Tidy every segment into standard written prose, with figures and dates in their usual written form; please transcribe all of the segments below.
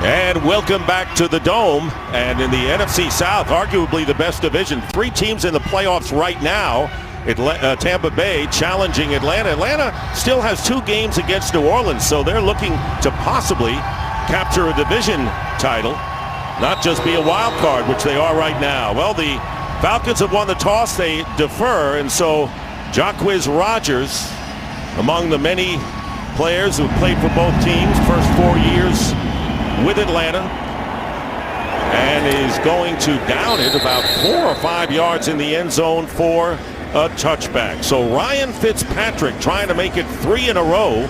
And welcome back to the Dome. And in the NFC South, arguably the best division. 3 teams in the playoffs right now. Tampa Bay challenging Atlanta. Atlanta still has 2 games against New Orleans, so they're looking to possibly capture a division title, not just be a wild card, which they are right now. Well, the Falcons have won the toss. They defer, and so Jacquizz Rodgers, among the many players who played for both teams, first 4 years with Atlanta, and is going to down it about 4 or 5 yards in the end zone for a touchback. So Ryan Fitzpatrick trying to make it 3 in a row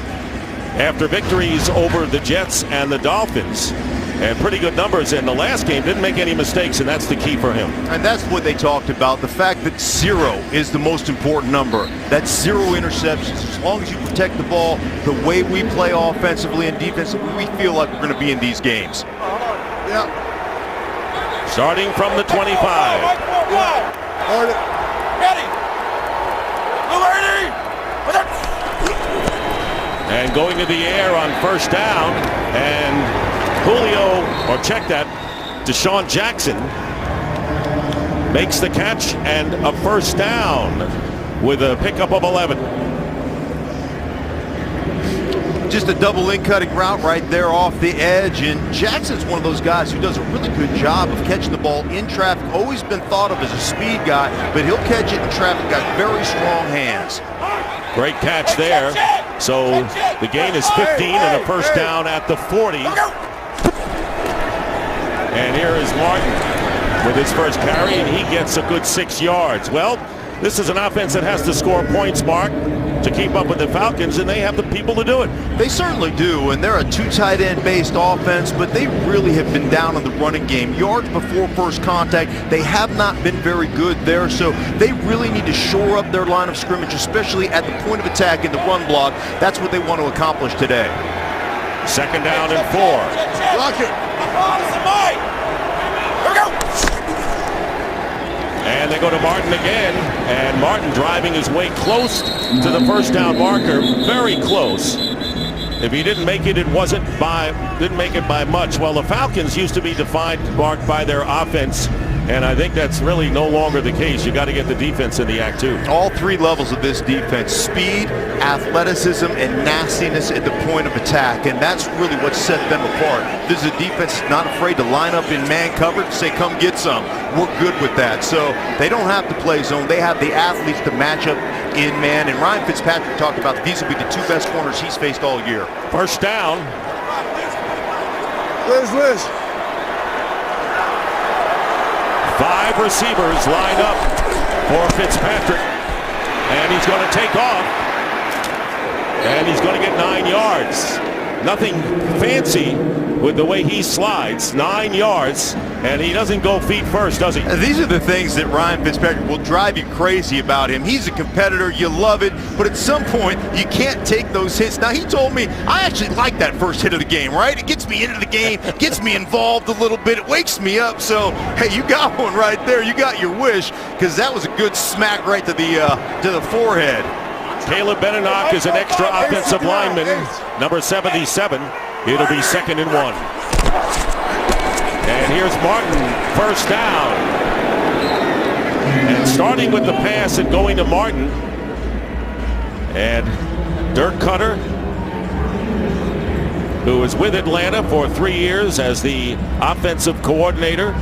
after victories over the Jets and the Dolphins. And pretty good numbers in the last game. Didn't make any mistakes, and that's the key for him. And that's what they talked about, the fact that 0 is the most important number. That's 0 interceptions. As long as you protect the ball, the way we play offensively and defensively, we feel like we're going to be in these games. Yeah. Starting from the 25. And going to the air on first down, and Julio, or check that, Deshaun Jackson makes the catch and a first down with a pickup of 11. Just a double in cutting route right there off the edge, and Jackson's one of those guys who does a really good job of catching the ball in traffic. Always been thought of as a speed guy, but he'll catch it in traffic. Got very strong hands. Great catch there. So the gain is 15 and a first down at the 40. And here is Martin with his first carry, and he gets a good 6 yards. Well, this is an offense that has to score points, Mark, to keep up with the Falcons, and they have the people to do it. They certainly do, and they're a 2 tight end based offense, but they really have been down on the running game. Yards before first contact, they have not been very good there, so they really need to shore up their line of scrimmage, especially at the point of attack in the run block. That's what they want to accomplish today. Second down and 4. Block it. And they go to Martin again, and Martin driving his way close to the first down marker, very close. If he didn't make it, didn't make it by much. Well, the Falcons used to be defined, Mark, by their offense, and I think that's really no longer the case. You got to get the defense in the act too. All 3 levels of this defense: speed, athleticism, and nastiness at the point of attack, and that's really what set them apart. This is a defense that's not afraid to line up in man coverage and say, come get some. We're good with that. So they don't have to play zone. They have the athletes to match up in man, and Ryan Fitzpatrick talked about these will be the 2 best corners he's faced all year. First down. Liz. 5 receivers lined up for Fitzpatrick, and he's going to take off, and he's going to get 9 yards. Nothing fancy with the way he slides. 9 yards, and he doesn't go feet first, does he? These are the things that Ryan Fitzpatrick will drive you crazy about him. He's a competitor, you love it, but at some point you can't take those hits. Now, he told me, I actually like that first hit of the game, right? It gets me into the game, gets me involved a little bit, it wakes me up. So, hey, you got one right there. You got your wish, because that was a good smack right to the forehead. Caleb Benenoch is an extra offensive lineman, number 77. It'll be 2nd and 1. And here's Martin, first down. And starting with the pass and going to Martin. And Dirk Cutter, who was with Atlanta for 3 years as the offensive coordinator.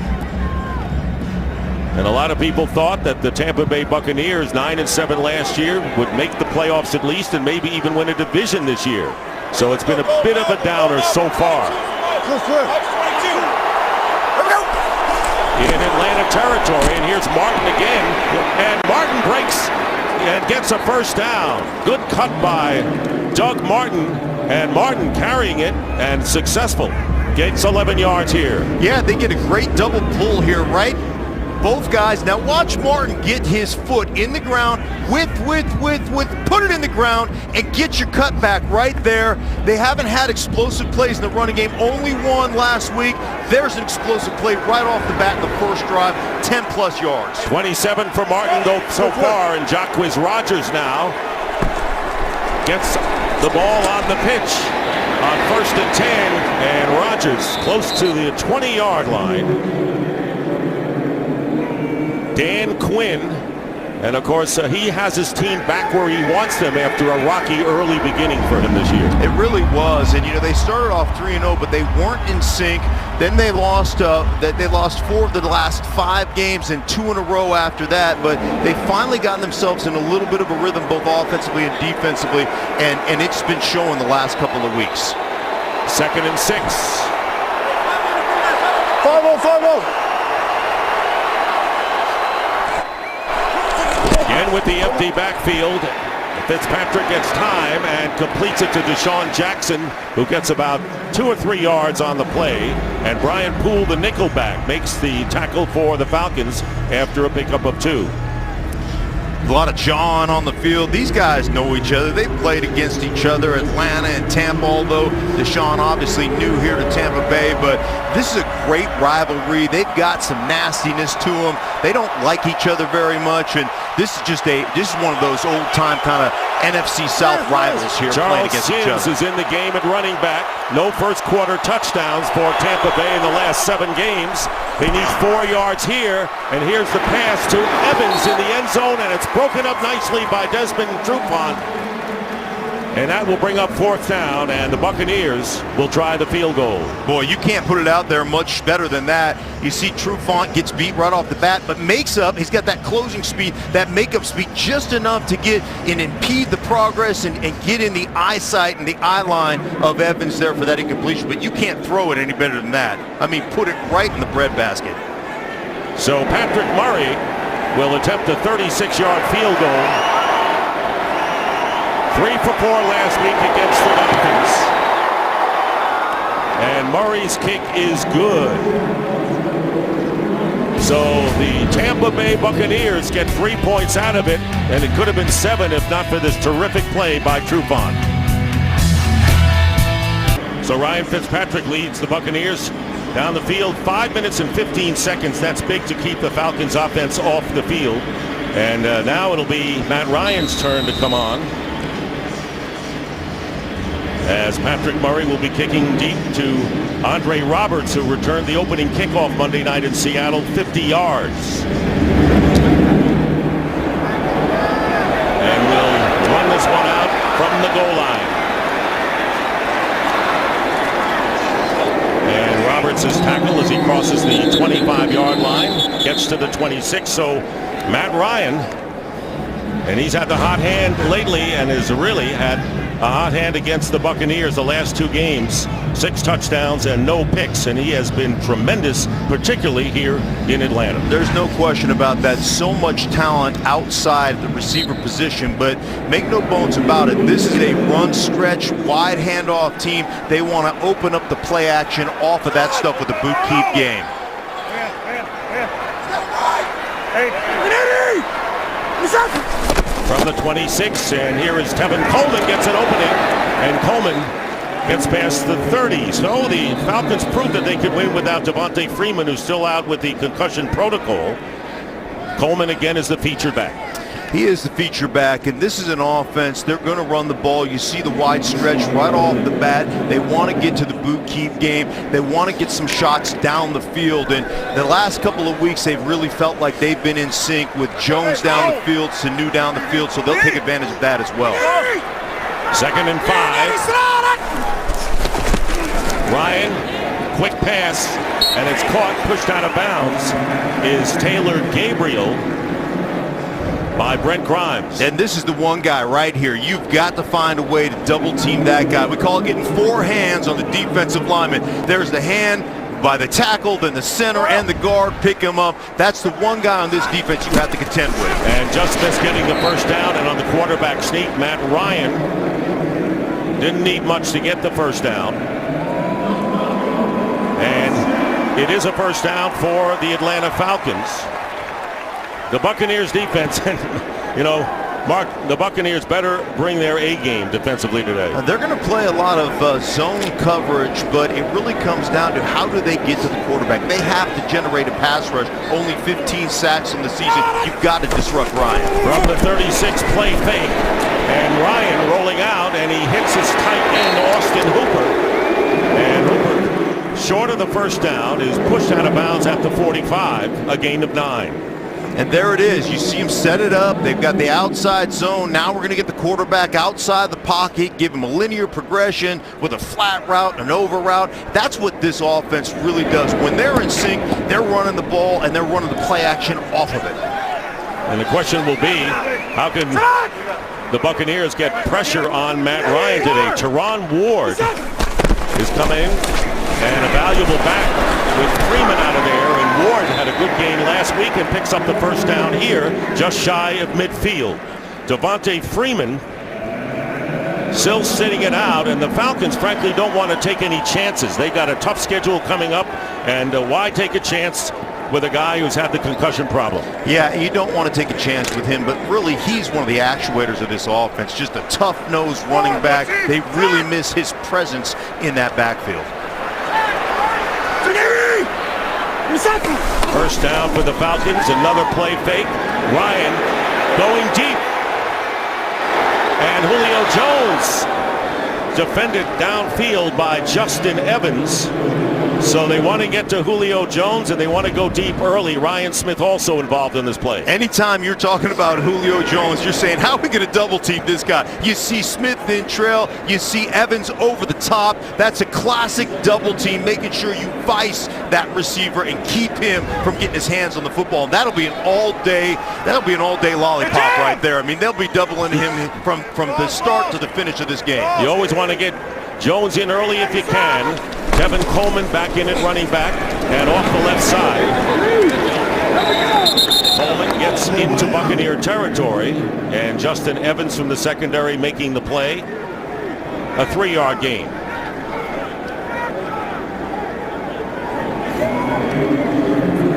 And a lot of people thought that the Tampa Bay Buccaneers, 9-7 last year, would make the playoffs at least and maybe even win a division this year. So it's been a bit of a downer so far. In Atlanta territory, and here's Martin again, and Martin breaks and gets a first down. Good cut by Doug Martin, and Martin carrying it and successful. Gets 11 yards here. Yeah, they get a great double pull here, right? Both guys. Now watch Martin get his foot in the ground with, put it in the ground and get your cutback right there. They haven't had explosive plays in the running game, only one last week. There's an explosive play right off the bat in the first drive, 10 plus yards. 27 for Martin so far, and Jacquizz Rodgers now gets the ball on the pitch on 1st and 10, and Rodgers Rodgers close to the 20-yard line. Dan Quinn, and of course he has his team back where he wants them after a rocky early beginning for him this year. It really was, and they started off 3-0, but they weren't in sync. Then they lost 4 of the last 5 games and 2 in a row after that, but they finally got themselves in a little bit of a rhythm both offensively and defensively, and it's been showing the last couple of weeks. 2nd and 6. 5-0. Again with the empty backfield. Fitzpatrick gets time and completes it to Deshaun Jackson, who gets about 2 or 3 yards on the play. And Brian Poole, the nickelback, makes the tackle for the Falcons after a pickup of 2. A lot of John on the field. These guys know each other. They played against each other, Atlanta and Tampa, although Deshaun obviously new here to Tampa Bay, but this is a great rivalry. They've got some nastiness to them. They don't like each other very much, and this is one of those old-time kind of NFC South rivals here playing against each other. Charles Sims is in the game at running back. No first quarter touchdowns for Tampa Bay in the last 7 games. They need 4 yards here, and here's the pass to Evans in the end zone, and it's broken up nicely by Desmond Trufant. And that will bring up 4th down, and the Buccaneers will try the field goal. Boy, you can't put it out there much better than that. You see Trufant gets beat right off the bat, but makes up. He's got that closing speed, that makeup speed, just enough to get and impede the progress and get in the eyesight and the eye line of Evans there for that incompletion. But you can't throw it any better than that. I mean, put it right in the breadbasket. So Patrick Murray will attempt a 36-yard field goal. 3 for 4 last week against the Falcons. And Murray's kick is good. So the Tampa Bay Buccaneers get 3 points out of it, and it could have been 7 if not for this terrific play by Trufant. So Ryan Fitzpatrick leads the Buccaneers down the field. 5 minutes and 15 seconds. That's big to keep the Falcons offense off the field. And now it'll be Matt Ryan's turn to come on, as Patrick Murray will be kicking deep to Andre Roberts, who returned the opening kickoff Monday night in Seattle, 50 yards. And we'll run this one out from the goal line. And Roberts is tackled as he crosses the 25-yard line, gets to the 26. So Matt Ryan, and he's had the hot hand lately and has really had a hot hand against the Buccaneers the last 2 games. 6 touchdowns and no picks, and he has been tremendous, particularly here in Atlanta. There's no question about that. So much talent outside the receiver position, but make no bones about it. This is a run stretch, wide handoff team. They want to open up the play action off of that stuff with the boot keep game. From the 26, and here is Tevin Coleman gets an opening, and Coleman gets past the 30. So the Falcons proved that they could win without Devontae Freeman, who's still out with the concussion protocol. Coleman again is the feature back. He is the feature back, and this is an offense. They're going to run the ball. You see the wide stretch right off the bat. They want to get to the boot keep game. They want to get some shots down the field, and the last couple of weeks they've really felt like they've been in sync with Jones down the field, Sanu down the field, so they'll take advantage of that as well. 2nd and 5. Ryan, quick pass, and it's caught, pushed out of bounds, is Taylor Gabriel by Brent Grimes. And this is the one guy right here. You've got to find a way to double team that guy. We call it getting 4 hands on the defensive lineman. There's the hand by the tackle, then the center and the guard pick him up. That's the one guy on this defense you have to contend with. And just missed getting the first down, and on the quarterback sneak, Matt Ryan didn't need much to get the first down. And it is a first down for the Atlanta Falcons. The Buccaneers defense, Mark, the Buccaneers better bring their A game defensively today. They're going to play a lot of zone coverage, but it really comes down to how do they get to the quarterback. They have to generate a pass rush. Only 15 sacks in the season. You've got to disrupt Ryan. From the 36, play fake. And Ryan rolling out, and he hits his tight end, Austin Hooper. And Hooper short of the first down, is pushed out of bounds at the 45, a gain of 9. And there it is. You see him set it up. They've got the outside zone. Now we're going to get the quarterback outside the pocket, give him a linear progression with a flat route, an over route. That's what this offense really does. When they're in sync, they're running the ball and they're running the play action off of it. And the question will be, how can the Buccaneers get pressure on Matt Ryan today? Teron Ward is coming, and a valuable back with Freeman out of there. And Ward had a good game last week and picks up the first down here, just shy of midfield. Devontae Freeman still sitting it out, and the Falcons frankly don't want to take any chances. They got a tough schedule coming up, and why take a chance with a guy who's had the concussion problem? Yeah, you don't want to take a chance with him, but really he's one of the actuators of this offense. Just a tough-nosed running back. They really miss his presence in that backfield. First down for the Falcons, another play fake. Ryan going deep. And Julio Jones defended downfield by Justin Evans. So they want to get to Julio Jones, and they want to go deep early. Ryan Smith also involved in this play. Anytime you're talking about Julio Jones, you're saying, how are we going to double team this guy? You see Smith in trail, you see Evans over the top. That's a classic double team, making sure you vice that receiver and keep him from getting his hands on the football. And that'll be an all-day lollipop right there. I mean, they'll be doubling him from the start to the finish of this game. You always want to get Jones in early if you can. Kevin Coleman back in at running back and off the left side. Coleman gets into Buccaneer territory, and Justin Evans from the secondary making the play. A 3-yard gain.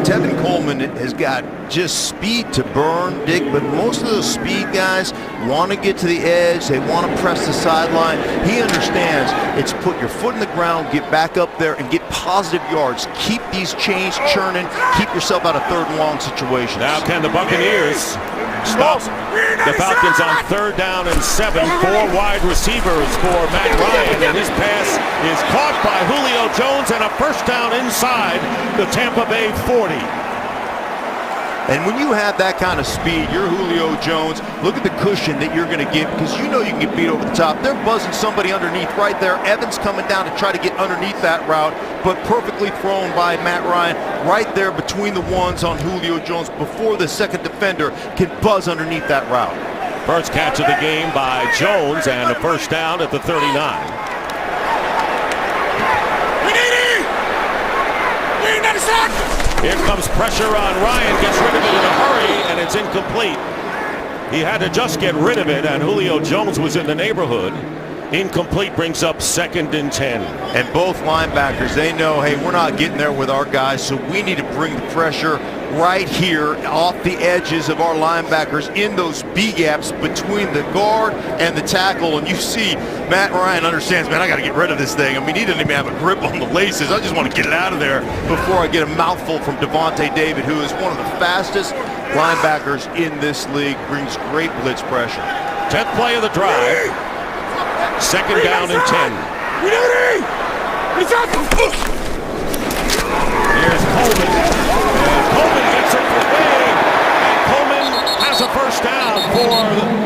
Tevin Coleman has got just speed to burn, Dick, but most of those speed guys want to get to the edge. They want to press the sideline. He understands it's put your foot in the ground, get back up there, and get positive yards. Keep these chains churning. Keep yourself out of third and long situations. Now can the Buccaneers stop the Falcons on 3rd down and 7? 4 wide receivers for Matt Ryan, and his pass is caught by Julio Jones, and a first down inside the Tampa Bay 40. And when you have that kind of speed, you're Julio Jones, look at the cushion that you're going to get, because you know you can get beat over the top. They're buzzing somebody underneath right there. Evans coming down to try to get underneath that route, but perfectly thrown by Matt Ryan right there between the ones on Julio Jones before the second defender can buzz underneath that route. First catch of the game by Jones, and a first down at the 39. Here comes pressure on Ryan, gets rid of it in a hurry, and it's incomplete. He had to just get rid of it, and Julio Jones was in the neighborhood. Incomplete brings up 2nd and 10. And both linebackers, they know, hey, we're not getting there with our guys, so we need to bring the pressure right here off the edges of our linebackers in those B gaps between the guard and the tackle. And you see Matt Ryan understands, man, I got to get rid of this thing. I mean, he doesn't even have a grip on the laces. I just want to get it out of there before I get a mouthful from Devontae David, who is one of the fastest linebackers in this league, brings great blitz pressure. 10th play of the drive. 2nd down and 10. Here's Coleman. And Coleman gets it for Wade. And Coleman has a first down for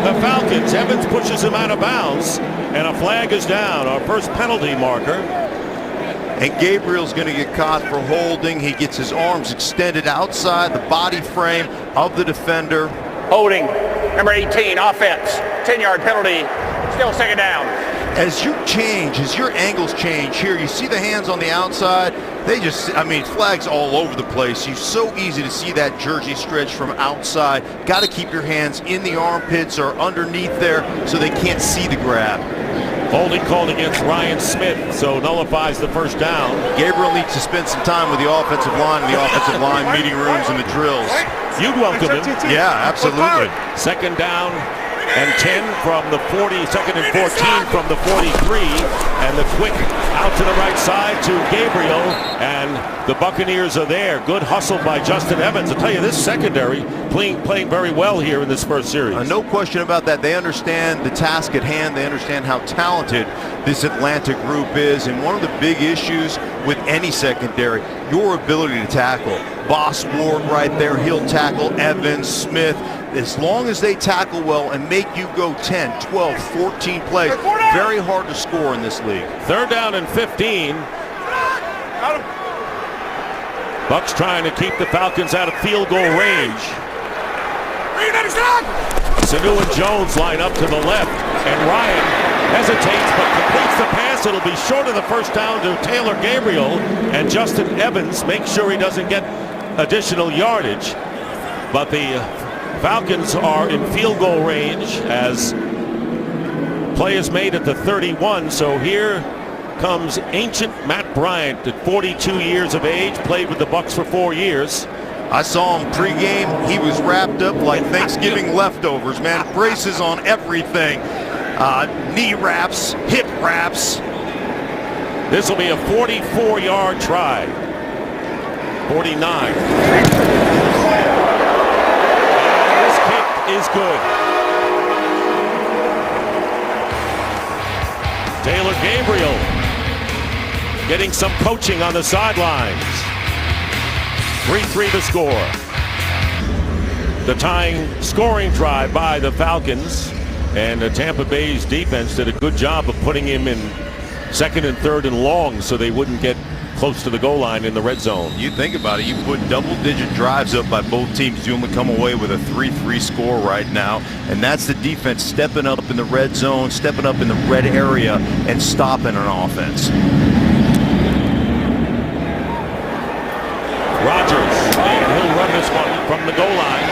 the Falcons. Evans pushes him out of bounds, and a flag is down. Our first penalty marker. And Gabriel's going to get caught for holding. He gets his arms extended outside the body frame of the defender. Holding, number 18, offense, 10-yard penalty, still 2nd down. As your angles change here, you see the hands on the outside. They just, I mean, flags all over the place. It's so easy to see that jersey stretch from outside. Got to keep your hands in the armpits or underneath there so they can't see the grab. Holding called against Ryan Smith, so nullifies the first down. Gabriel needs to spend some time with the offensive line in the offensive line meeting rooms and the drills. You'd welcome him. Yeah, absolutely. 2nd down and 10 from the 40, second and 14 from the 43, and the quick out to the right side to Gabriel, and the Buccaneers are there. Good hustle by Justin Evans. I'll tell you, this secondary playing very well here in this first series. No question about that. They understand the task at hand. They understand how talented this Atlanta group is, and one of the big issues with any secondary, your ability to tackle. Boss Ward right there, he'll tackle Evans, Smith. As long as they tackle well and make you go 10, 12, 14 plays, very hard to score in this league. Third down and 15. Bucks trying to keep the Falcons out of field goal range. Sanu and Jones line up to the left, and Ryan hesitates but completes the pass. It'll be short of the first down to Taylor Gabriel, and Justin Evans makes sure he doesn't get additional yardage. But the Falcons are in field goal range as play is made at the 31. So here comes ancient Matt Bryant at 42 years of age, played with the Bucks for 4 years. I saw him pregame. He was wrapped up like Thanksgiving leftovers, man. Braces on everything. Knee wraps, hip wraps. This will be a 44-yard try. 49. And this kick is good. Taylor Gabriel getting some coaching on the sidelines. 3-3 to score. The tying scoring drive by the Falcons, and Tampa Bay's defense did a good job of putting him in second and third and long so they wouldn't get close to the goal line in the red zone. You think about it, you put double-digit drives up by both teams. You only come away with a 3-3 score right now, and that's the defense stepping up in the red zone, stepping up in the red area, and stopping an offense. Rodgers, and he'll run this one from the goal line.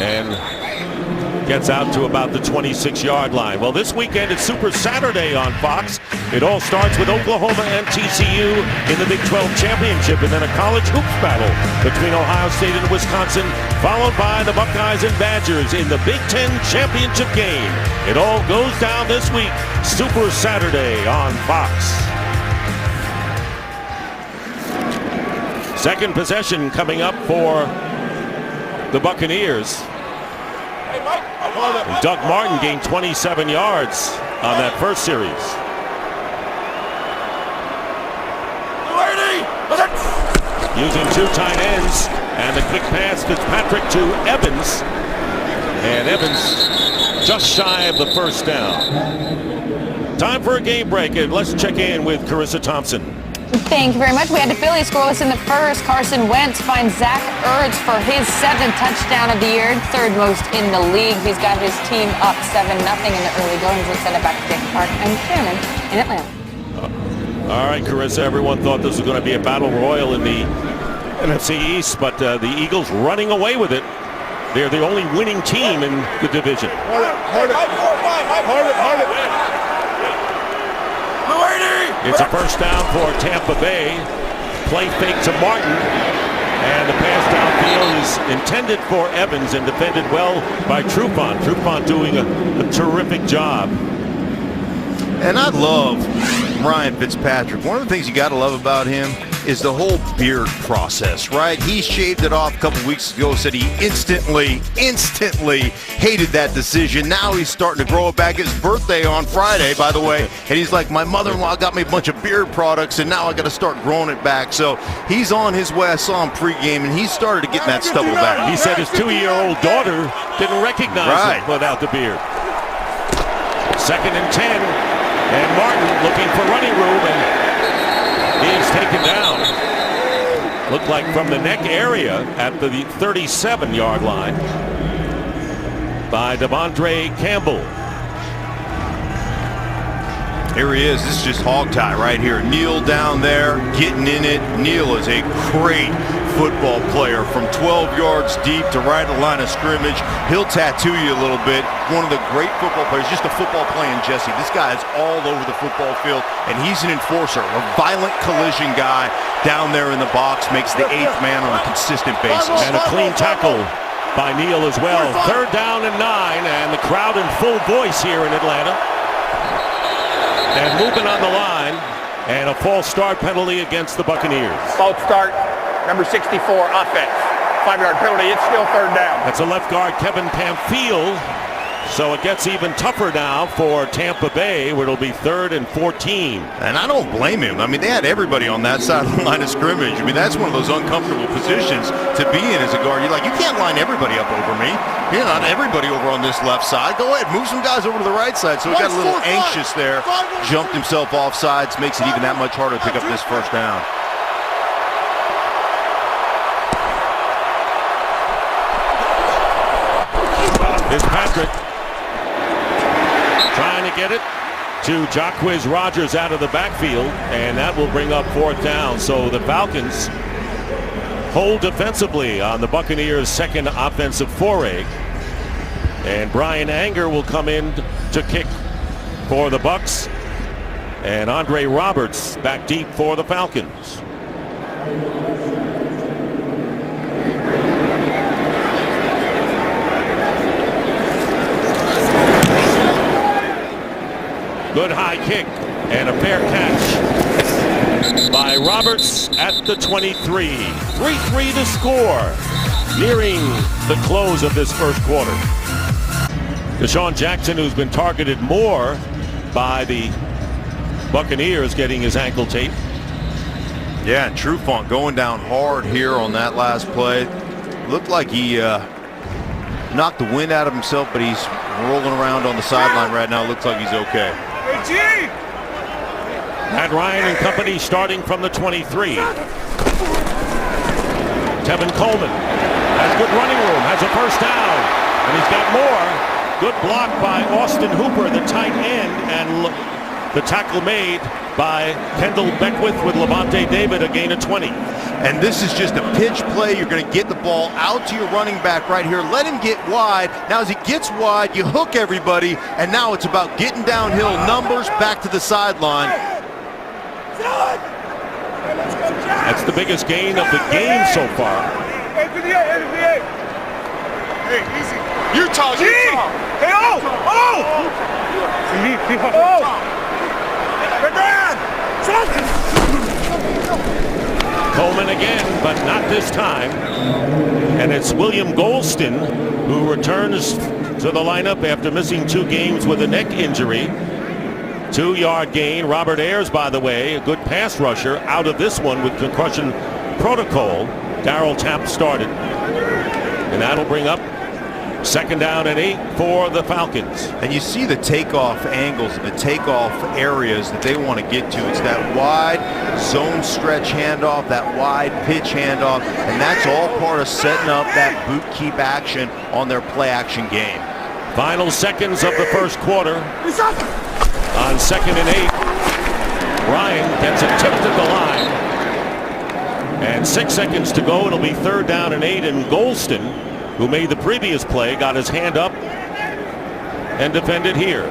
And gets out to about the 26-yard line. Well, this weekend it's Super Saturday on Fox. It all starts with Oklahoma and TCU in the Big 12 championship, and then a college hoops battle between Ohio State and Wisconsin, followed by the Buckeyes and Badgers in the Big 10 championship game. It all goes down this week. Super Saturday on Fox. Second possession coming up for the Buccaneers. And Doug Martin gained 27 yards on that first series. Using two tight ends, and the quick pass Fitzpatrick to Evans. And Evans just shy of the first down. Time for a game break, and let's check in with Carissa Thompson. Thank you very much. We had the Phillies scoreless in the first. Carson Wentz finds Zach Ertz for his 7th touchdown of the year, third most in the league. He's got his team up 7-0 in the early goings. Let's send it back to Dick Park and Shannon in Atlanta. All right, Carissa, everyone thought this was going to be a battle royal in the NFC East, but the Eagles running away with it. They're the only winning team in the division. It's a first down for Tampa Bay. Play fake to Martin. And the pass downfield is intended for Evans and defended well by Trufant. Trufant doing a terrific job. And I love Ryan Fitzpatrick. One of the things you got to love about him is the whole beard process, right? He shaved it off a couple weeks ago, said he instantly hated that decision. Now he's starting to grow it back. His birthday on Friday, by the way, and he's like, my mother-in-law got me a bunch of beard products, and now I got to start growing it back. So he's on his way. I saw him pregame, and he started to get that stubble back. He said his 2-year-old daughter didn't recognize him without the beard. Second and 10, and Martin looking for running room, and he's taken down. Looked like from the neck area at the 37-yard line by Devondre Campbell. Here he is. This is just hog tie right here. Neal down there, getting in it. Neal is a great football player from 12 yards deep to right at the line of scrimmage. He'll tattoo you a little bit. One of the great football players, just a football playing Jesse. This guy is all over the football field, and he's an enforcer, a violent collision guy down there in the box, makes the 8th man on a consistent basis. And a clean tackle by Neal as well. 3rd down and 9, and the crowd in full voice here in Atlanta. And moving on the line, and a false start penalty against the Buccaneers. False start, number 64, offense. 5-yard penalty, it's still 3rd down. That's a left guard, Kevin Pamphile. So it gets even tougher now for Tampa Bay, where it'll be 3rd and 14. And I don't blame him. I mean, they had everybody on that side of the line of scrimmage. I mean, that's one of those uncomfortable positions to be in as a guard. You're like, you can't line everybody up over me. You're not everybody over on this left side. Go ahead, move some guys over to the right side. So he got a little anxious there, jumped himself off sides, makes it even that much harder to pick up this 1st down. Fitzpatrick trying to get it to Jacquizz Rodgers out of the backfield, and that will bring up 4th down. So the Falcons hold defensively on the Buccaneers' 2nd offensive foray. And Brian Anger will come in to kick for the Bucs. And Andre Roberts back deep for the Falcons. Good high kick and a fair catch by Roberts at the 23. 3-3 to score, nearing the close of this 1st quarter. Deshaun Jackson, who's been targeted more by the Buccaneers, getting his ankle tape. Yeah, and Trufant going down hard here on that last play. Looked like he knocked the wind out of himself, but he's rolling around on the sideline right now. Looks like he's okay. Matt Ryan and company starting from the 23. Tevin Coleman has good running room, has a 1st down, and he's got more. Good block by Austin Hooper, the tight end, and the tackle made by Kendall Beckwith with Levante David, a gain of 20. And this is just a pitch play. You're going to get the ball out to your running back right here. Let him get wide. Now as he gets wide, you hook everybody, and now it's about getting downhill numbers back to the sideline. That's the biggest gain of the game so far. Hey, easy. Utah. Hey, Coleman again, but not this time. And it's William Golston who returns to the lineup after missing 2 games with a neck injury. 2-yard gain. Robert Ayers, by the way, a good pass rusher, out of this one with concussion protocol. Darryl Tapp started. And that'll bring up 2nd down and 8 for the Falcons. And you see the takeoff angles and the takeoff areas that they want to get to. It's that wide zone stretch handoff, that wide pitch handoff, and that's all part of setting up that boot keep action on their play action game. Final seconds of the 1st quarter. On 2nd and 8, Ryan gets it tipped at the line. And 6 seconds to go. It'll be 3rd down and 8, and Golston, who made the previous play, got his hand up and defended here.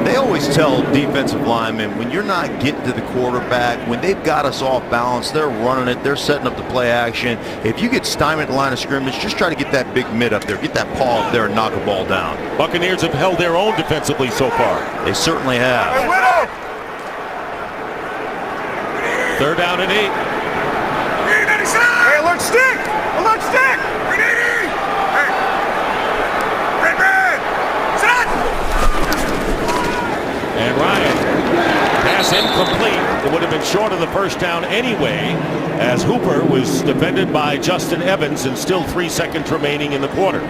They always tell defensive linemen, when you're not getting to the quarterback, when they've got us off balance, they're running it, they're setting up the play action. If you get stymied at the line of scrimmage, just try to get that big mid up there, get that paw up there and knock a ball down. Buccaneers have held their own defensively so far. They certainly have. 3rd down and 8. Hey, alert stick! Alert stick! Hey! Red! Set! And Ryan, pass incomplete. It would have been short of the 1st down anyway, as Hooper was defended by Justin Evans, and still 3 seconds remaining in the quarter.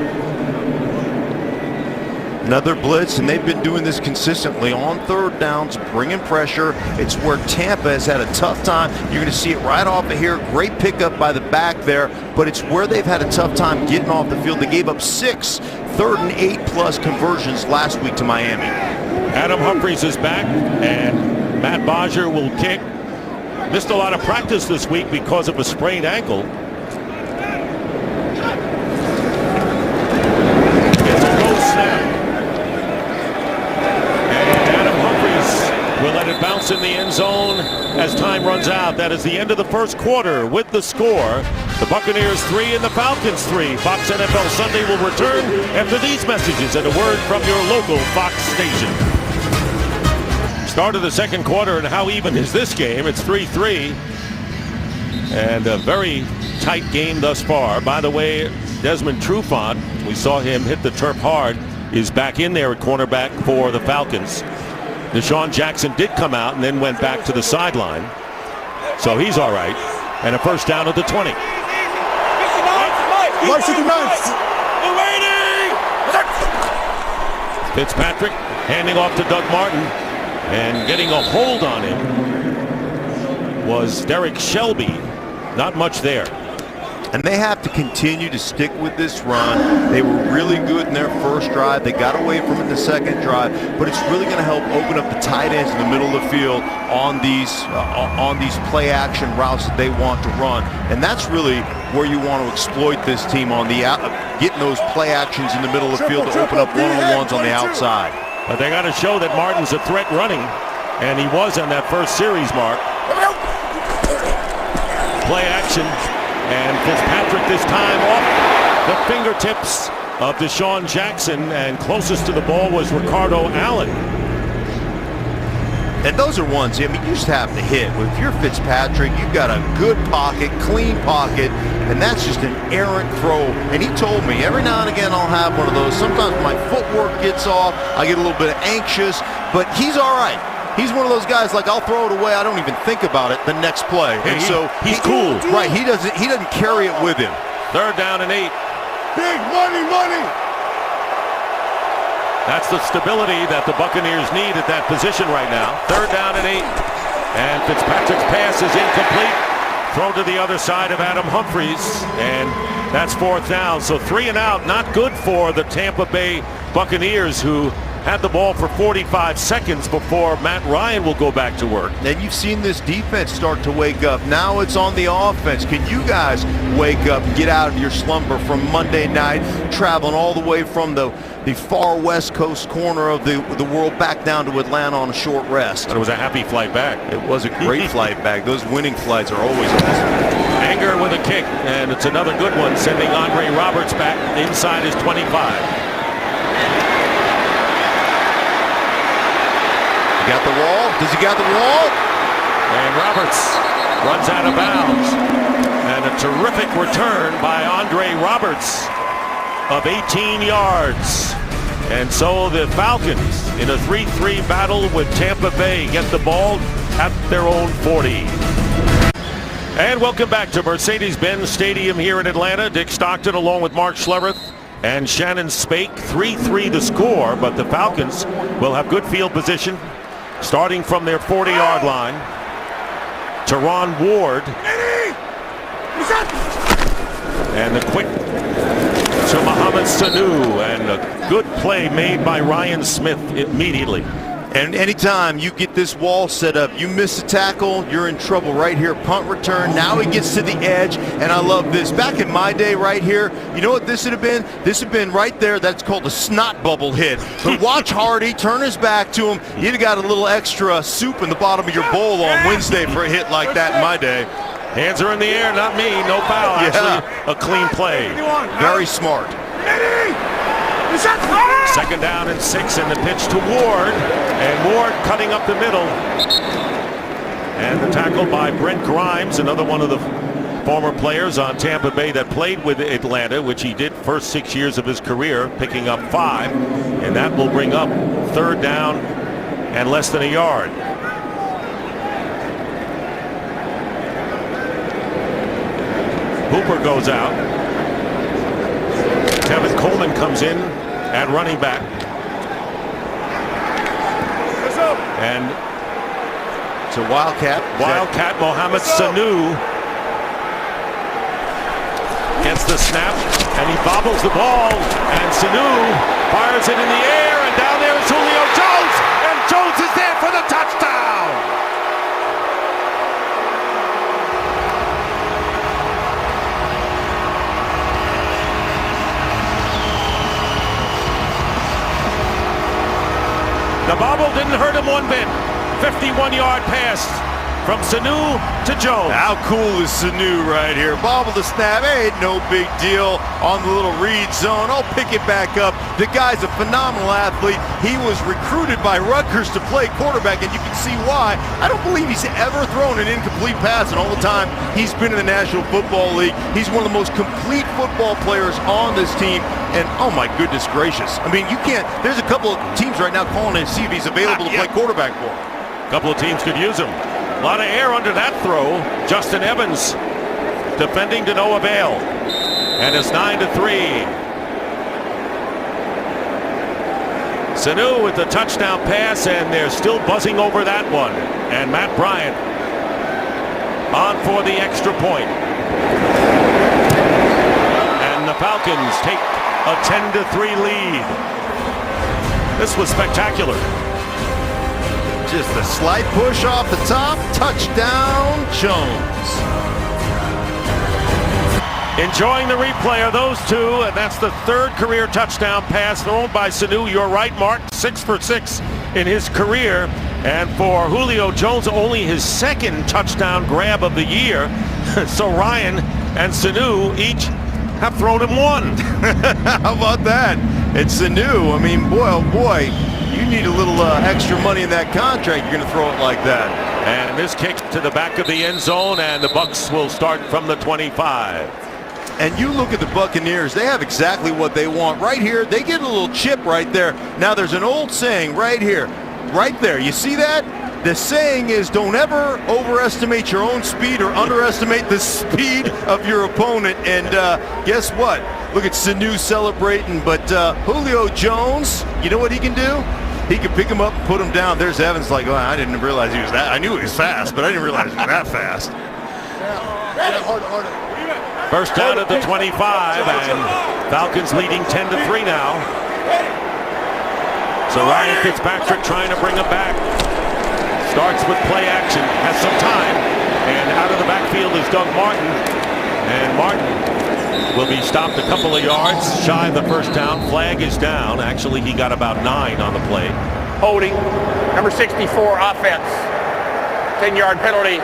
Another blitz, and they've been doing this consistently on 3rd downs, bringing pressure. It's where Tampa has had a tough time. You're going to see it right off of here. Great pickup by the back there, but it's where they've had a tough time getting off the field. They gave up 6 3rd and 8+ conversions last week to Miami. Adam Humphries is back, and Matt Bodger will kick. Missed a lot of practice this week because of a sprained ankle. It's a low snap. We'll let it bounce in the end zone as time runs out. That is the end of the 1st quarter with the score. The Buccaneers 3 and the Falcons 3. Fox NFL Sunday will return after these messages and a word from your local Fox station. Start of the second quarter, and how even is this game? It's 3-3. And a very tight game thus far. By the way, Desmond Trufant, we saw him hit the turf hard, is back in there at cornerback for the Falcons. Deshaun Jackson did come out and then went back to the sideline. So he's all right. And a first down at the 20. Fitzpatrick handing off to Doug Martin, and getting a hold on him was Derek Shelby. Not much there. And they have to continue to stick with this run. They were really good in their first drive. They got away from it in the second drive, but it's really going to help open up the tight ends in the middle of the field on these play action routes that they want to run. And that's really where you want to exploit this team, on the getting those play actions in the middle of the field to open up one-on-ones on the outside. But they got to show that Martin's a threat running, and he was on that first series, Mark. Play action. And Fitzpatrick this time off the fingertips of Deshaun Jackson, and closest to the ball was Ricardo Allen. And those are ones, I mean, you just have to hit. If you're Fitzpatrick, you've got a good pocket, clean pocket, and that's just an errant throw. And he told me every now and again I'll have one of those. Sometimes my footwork gets off, I get a little bit anxious, but he's all right. He's one of those guys, like, I'll throw it away, I don't even think about it the next play. And so he's cool. Right, he doesn't carry it with him. Third down and 8. Big money. That's the stability that the Buccaneers need at that position right now. Third down and 8. And Fitzpatrick's pass is incomplete. Throw to the other side of Adam Humphries, and that's fourth down. So 3 and out, not good for the Tampa Bay Buccaneers, who had the ball for 45 seconds before Matt Ryan will go back to work. And you've seen this defense start to wake up. Now it's on the offense. Can you guys wake up and get out of your slumber from Monday night, traveling all the way from the far west coast corner of the world back down to Atlanta on a short rest? It was a happy flight back. It was a great flight back. Those winning flights are always awesome. Anger with a kick, and it's another good one, sending Andre Roberts back inside his 25. Got the wall? Does he got the wall? And Roberts runs out of bounds. And a terrific return by Andre Roberts of 18 yards. And so the Falcons, in a 3-3 battle with Tampa Bay, get the ball at their own 40. And welcome back to Mercedes-Benz Stadium here in Atlanta. Dick Stockton along with Mark Schlereth and Shannon Spake. 3-3 the score, but the Falcons will have good field position. Starting from their 40-yard line, Teron Ward, and the quick to Mohamed Sanu, and a good play made by Ryan Smith immediately. And anytime you get this wall set up, you miss a tackle, you're in trouble right here. Punt return, now he gets to the edge, and I love this. Back in my day right here, you know what this would have been? This would have been right there, that's called a snot bubble hit. But watch Hardy, turn his back to him. You'd have got a little extra soup in the bottom of your bowl on Wednesday for a hit like that in my day. Hands are in the air, not me, no foul. Actually, a clean play. Very smart. Second down and 6, and the pitch to Ward, and Ward cutting up the middle. And the tackle by Brent Grimes, another one of the former players on Tampa Bay that played with Atlanta, which he did first 6 years of his career, picking up 5. And that will bring up third down and less than a yard. Hooper goes out. Kevin Coleman comes in at running back. And it's a Wildcat. Mohamed Sanu gets the snap, and he bobbles the ball, and Sanu fires it in the air, and down there is Julio Jones, and Jones is there for the touchdown. The bobble didn't hurt him one bit. 51-yard pass from Sanu to Jones. How cool is Sanu right here? Bobble the snap. Hey, no big deal on the little read zone. I'll pick it back up. The guy's a phenomenal athlete. He was recruited by Rutgers to play quarterback, and you can see why. I don't believe he's ever thrown an incomplete pass in all the time he's been in the National Football League. He's one of the most complete football players on this team, and oh my goodness gracious. I mean, you can't, there's a couple of teams right now calling to see if he's available to play quarterback for. A couple of teams could use him. A lot of air under that throw. Justin Evans defending to no avail. And it's 9-3. Sanu with the touchdown pass, and they're still buzzing over that one. And Matt Bryant on for the extra point. And the Falcons take a 10-3 lead. This was spectacular. Just a slight push off the top. Touchdown, Jones. Enjoying the replay of those two, and that's the third career touchdown pass thrown by Sanu. You're right, Mark, 6 for 6 in his career. And for Julio Jones, only his second touchdown grab of the year. So Ryan and Sanu each have thrown him one. How about that? It's Sanu. I mean, boy, oh boy, you need a little extra money in that contract. You're going to throw it like that. And this kick to the back of the end zone, and the Bucs will start from the 25. And you look at the Buccaneers, they have exactly what they want. Right here, they get a little chip right there. Now, there's an old saying right here, right there. You see that? The saying is, don't ever overestimate your own speed or underestimate the speed of your opponent. And guess what? Look at Sanu celebrating, but Julio Jones, you know what he can do? He can pick him up and put him down. There's Evans like, oh, I didn't realize he was that. I knew he was fast, but I didn't realize he was that fast. First down at the 25, and Falcons leading 10-3 now. So Ryan Fitzpatrick trying to bring him back. Starts with play action, has some time, and out of the backfield is Doug Martin. And Martin will be stopped a couple of yards shy of the first down. Flag is down. Actually, he got about 9 on the play. Holding, number 64, offense. 10-yard penalty.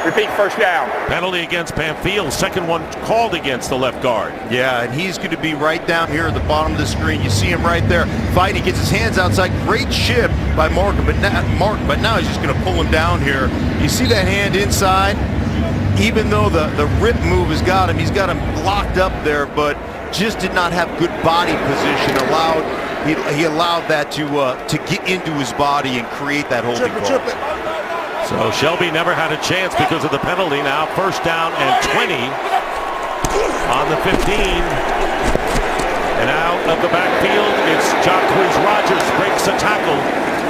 Repeat, first down. Penalty against Pamphile. Second one called against the left guard. Yeah, and he's going to be right down here at the bottom of the screen. You see him right there fighting. He gets his hands outside. Great shift by Martin, but now he's just going to pull him down here. You see that hand inside? Even though the rip move has got him, he's got him locked up there, but just did not have good body position. He allowed that to get into his body and create that holding call. So Shelby never had a chance because of the penalty. Now first down and 20 on the 15. And out of the backfield, it's Jacquizz Rodgers breaks a tackle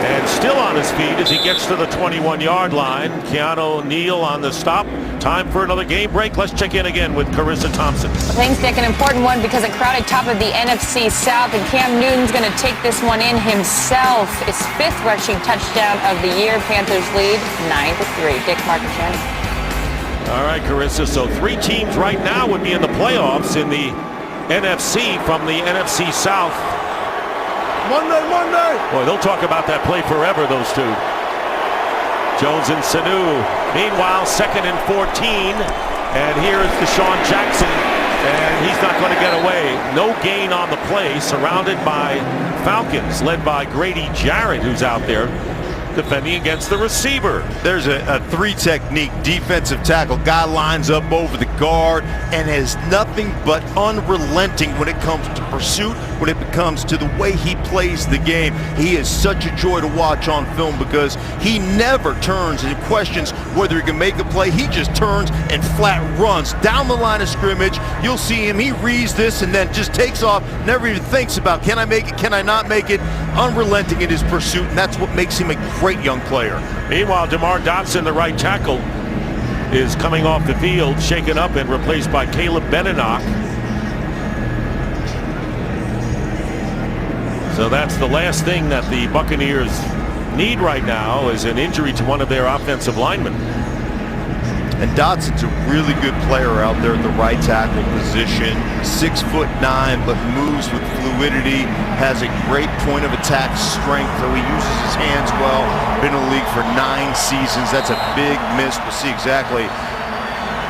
and still on his feet as he gets to the 21-yard line. Keanu Neal on the stop. Time for another game break. Let's check in again with Carissa Thompson. Thanks, Dick. An important one because a crowded top of the NFC South, and Cam Newton's going to take this one in himself. His 5th rushing touchdown of the year. Panthers lead 9-3. Dick, Mark, and Shannon. All right, Carissa. So 3 teams right now would be in the playoffs in the NFC from the NFC South. Monday. Boy, they'll talk about that play forever, those two. Jones and Sanu. Meanwhile, 2nd and 14. And here is Deshaun Jackson. And he's not going to get away. No gain on the play. Surrounded by Falcons, led by Grady Jarrett, who's out there defending against the receiver. There's a 3-technique defensive tackle. Guy lines up over the guard and has nothing but unrelenting when it comes to pursuit, when it comes to the way he plays the game. He is such a joy to watch on film because he never turns and questions whether he can make a play. He just turns and flat runs down the line of scrimmage. You'll see him. He reads this and then just takes off, never even thinks about, can I make it, can I not make it? Unrelenting in his pursuit, and that's what makes him a great young player. Meanwhile, DeMar Dotson, the right tackle, is coming off the field, shaken up and replaced by Caleb Benenoch. So that's the last thing that the Buccaneers need right now, is an injury to one of their offensive linemen. And Dotson's a really good player out there at the right tackle position. 6'9", but moves with fluidity, has a great point of attack strength, so he uses his hands well. Been in the league for 9 seasons. That's a big miss. We'll see exactly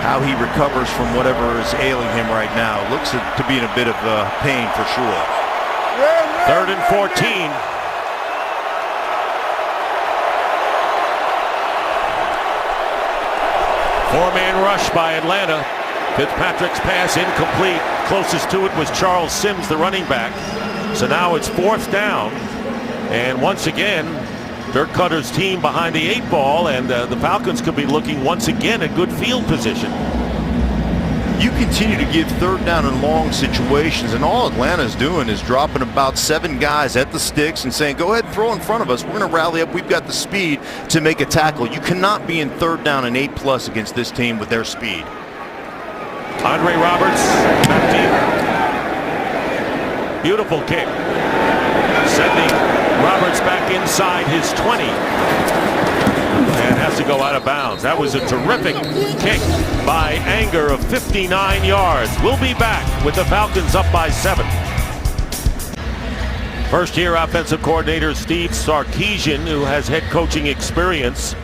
how he recovers from whatever is ailing him right now. Looks to be in a bit of pain for sure. 3rd and 14. Four-man rush by Atlanta. Fitzpatrick's pass incomplete. Closest to it was Charles Sims, the running back. So now it's 4th down. And once again, Dirk Cutter's team behind the 8 ball, and the Falcons could be looking once again at good field position. You continue to give 3rd down and long situations, and all Atlanta's doing is dropping about 7 guys at the sticks and saying, go ahead and throw in front of us. We're going to rally up. We've got the speed to make a tackle. You cannot be in 3rd down and 8+ against this team with their speed. Andre Roberts, back deep. Beautiful kick. Sending Roberts back inside his 20. And has to go out of bounds. That was a terrific kick by Anger of 59 yards. We'll be back with the Falcons up by 7. First-year offensive coordinator Steve Sarkisian, who has head coaching experience.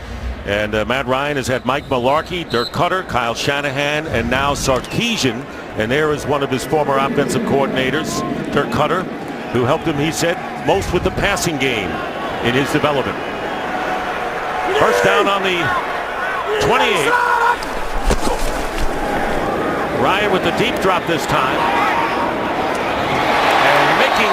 And Matt Ryan has had Mike Mularkey, Dirk Cutter, Kyle Shanahan, and now Sarkisian. And there is one of his former offensive coordinators, Dirk Cutter, who helped him, he said, most with the passing game in his development. First down on the 28. Ryan with the deep drop this time. And making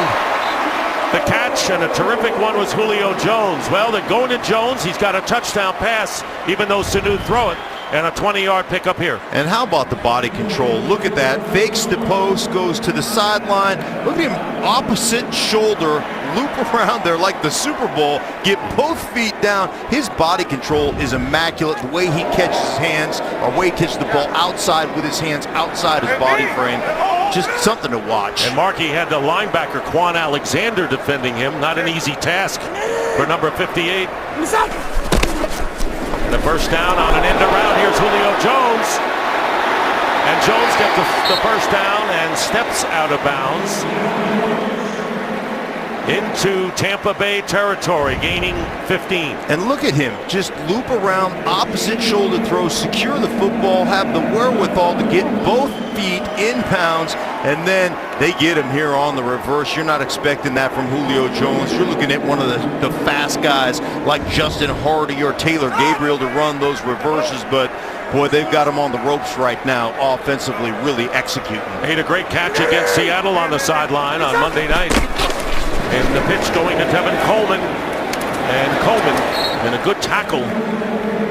the catch, and a terrific one, was Julio Jones. Well, they're going to Jones. He's got a touchdown pass, even though Sanu throw it, and a 20-yard pickup here. And how about the body control? Look at that. Fakes the post, goes to the sideline. Look at him, opposite shoulder, loop around there like the Super Bowl, get both feet down. His body control is immaculate. The way he catches his hands, or way he catches the ball outside with his hands outside his body frame. Just something to watch. And Markey had the linebacker Quan Alexander defending him. Not an easy task for number 58. The first down on an end around. Here's Julio Jones. And Jones gets the first down and steps out of bounds into Tampa Bay territory, gaining 15. And look at him, just loop around, opposite shoulder throw, secure the football, have the wherewithal to get both feet in bounds, and then they get him here on the reverse. You're not expecting that from Julio Jones. You're looking at one of the fast guys like Justin Hardy or Taylor Gabriel to run those reverses, but boy, they've got him on the ropes right now, offensively really executing. Made a great catch against Seattle on the sideline on Monday night. And the pitch going to Tevin Coleman. And Coleman, and a good tackle,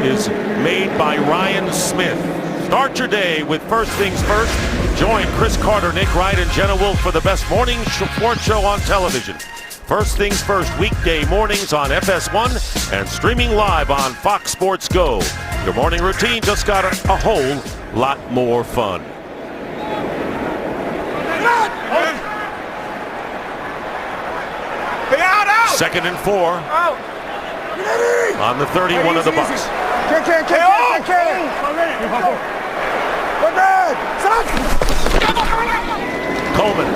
is made by Ryan Smith. Start your day with First Things First. Join Chris Carter, Nick Wright, and Jenna Wolf for the best morning sports show on television. First Things First, weekday mornings on FS1 and streaming live on Fox Sports Go. Your morning routine just got a whole lot more fun. Second and 4 on the 31 of the Bucs. Coleman,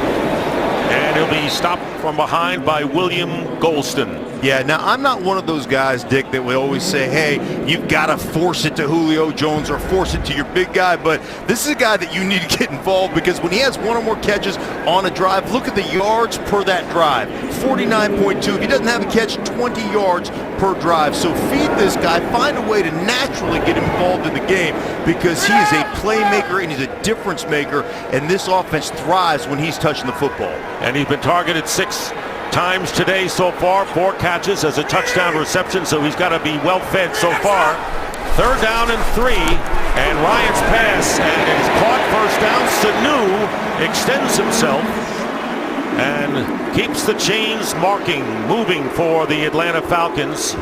and he'll be stopped from behind by William Golston. Yeah, now I'm not one of those guys, Dick, that would always say, hey, you've got to force it to Julio Jones or force it to your big guy, but this is a guy that you need to get involved, because when he has one or more catches on a drive, look at the yards per that drive, 49.2. If he doesn't have a catch, 20 yards per drive. So feed this guy, find a way to naturally get him involved in the game, because he is a playmaker and he's a difference maker, and this offense thrives when he's touching the football. And he's been targeted 6 times today so far, 4 catches as a touchdown reception, so he's got to be well fed so far. Third down and 3, and Ryan's pass, and it's caught. First down. Sanu extends himself and keeps the chains moving for the Atlanta Falcons.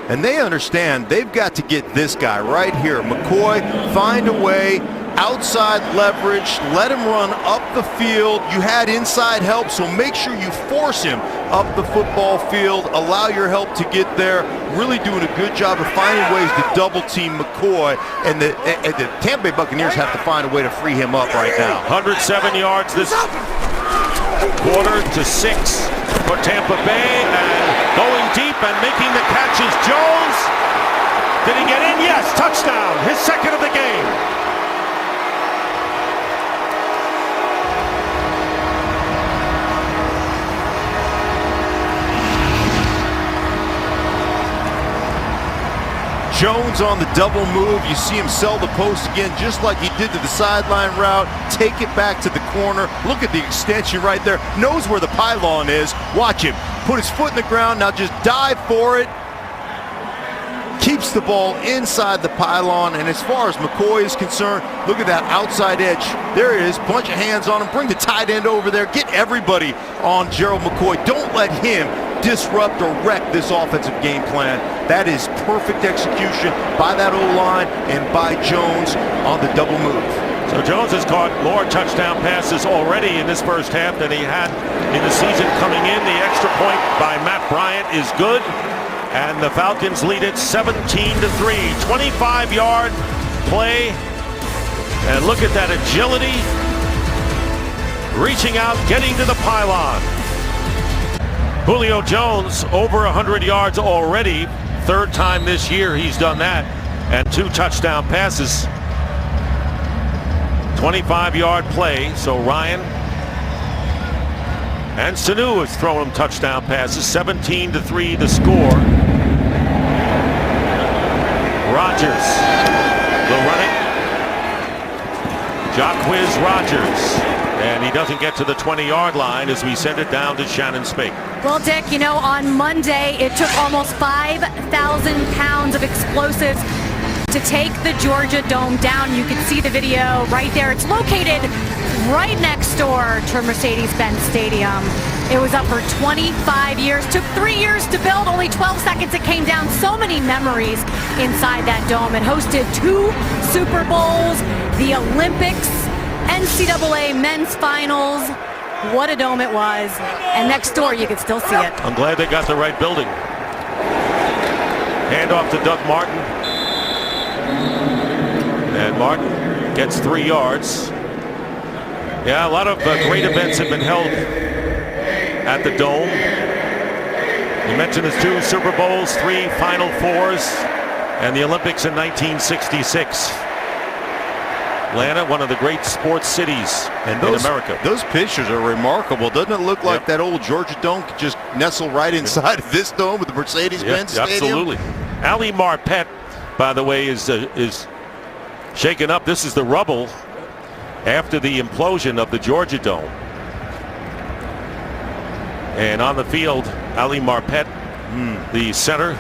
And they understand they've got to get this guy right here. McCoy, find a way. Outside leverage, let him run up the field. You had inside help, so make sure you force him up the football field, allow your help to get there, really doing a good job of finding ways to double team McCoy, and the Tampa Bay Buccaneers have to find a way to free him up right now. 107 yards this quarter to 6 for Tampa Bay, and going deep and making the catch is Jones. Did he get in? Yes, touchdown, his second of the game. Jones on the double move. You see him sell the post again, just like he did to the sideline route. Take it back to the corner. Look at the extension right there. Knows where the pylon is. Watch him. Put his foot in the ground. Now just dive for it. Keeps the ball inside the pylon. And as far as McCoy is concerned, look at that outside edge. There it is. Bunch of hands on him. Bring the tight end over there. Get everybody on Gerald McCoy. Don't let him disrupt or wreck this offensive game plan. That is perfect execution by that O-line and by Jones on the double move. So Jones has caught more touchdown passes already in this first half than he had in the season coming in. The extra point by Matt Bryant is good, and the Falcons lead it 17-3. 25-yard play, and look at that agility, reaching out, getting to the pylon. Julio Jones over 100 yards already. Third time this year he's done that, and 2 touchdown passes. 25-yard play, so Ryan and Sanu has thrown him touchdown passes. 17-3 the score. Rodgers will run it. Jacquizz Rodgers, and he doesn't get to the 20-yard line as we send it down to Shannon Spake. Well, Dick, you know, on Monday, it took almost 5,000 pounds of explosives to take the Georgia Dome down. You can see the video right there. It's located right next door to Mercedes-Benz Stadium. It was up for 25 years. Took 3 years to build, only 12 seconds it came down. So many memories inside that dome. It hosted 2 Super Bowls, the Olympics, NCAA men's finals. What a dome it was. And next door, you can still see it. I'm glad they got the right building. Hand off to Doug Martin. And Martin gets 3 yards. Yeah, a lot of great events have been held at the Dome. You mentioned his 2 Super Bowls, 3 Final Fours, and the Olympics in 1966. Atlanta, one of the great sports cities in America. Those pictures are remarkable. Doesn't it look like that old Georgia Dome could just nestle right inside of this dome with the Mercedes-Benz Stadium? Absolutely. Ali Marpet, by the way, is shaken up. This is the rubble after the implosion of the Georgia Dome. And on the field, Ali Marpet, the center.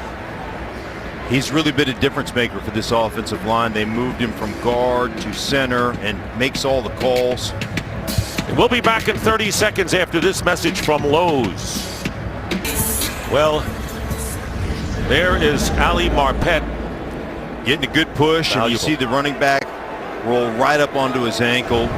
He's really been a difference maker for this offensive line. They moved him from guard to center and makes all the calls. We'll be back in 30 seconds after this message from Lowe's. Well, there is Ali Marpet getting a good push, and you see the running back roll right up onto his ankle,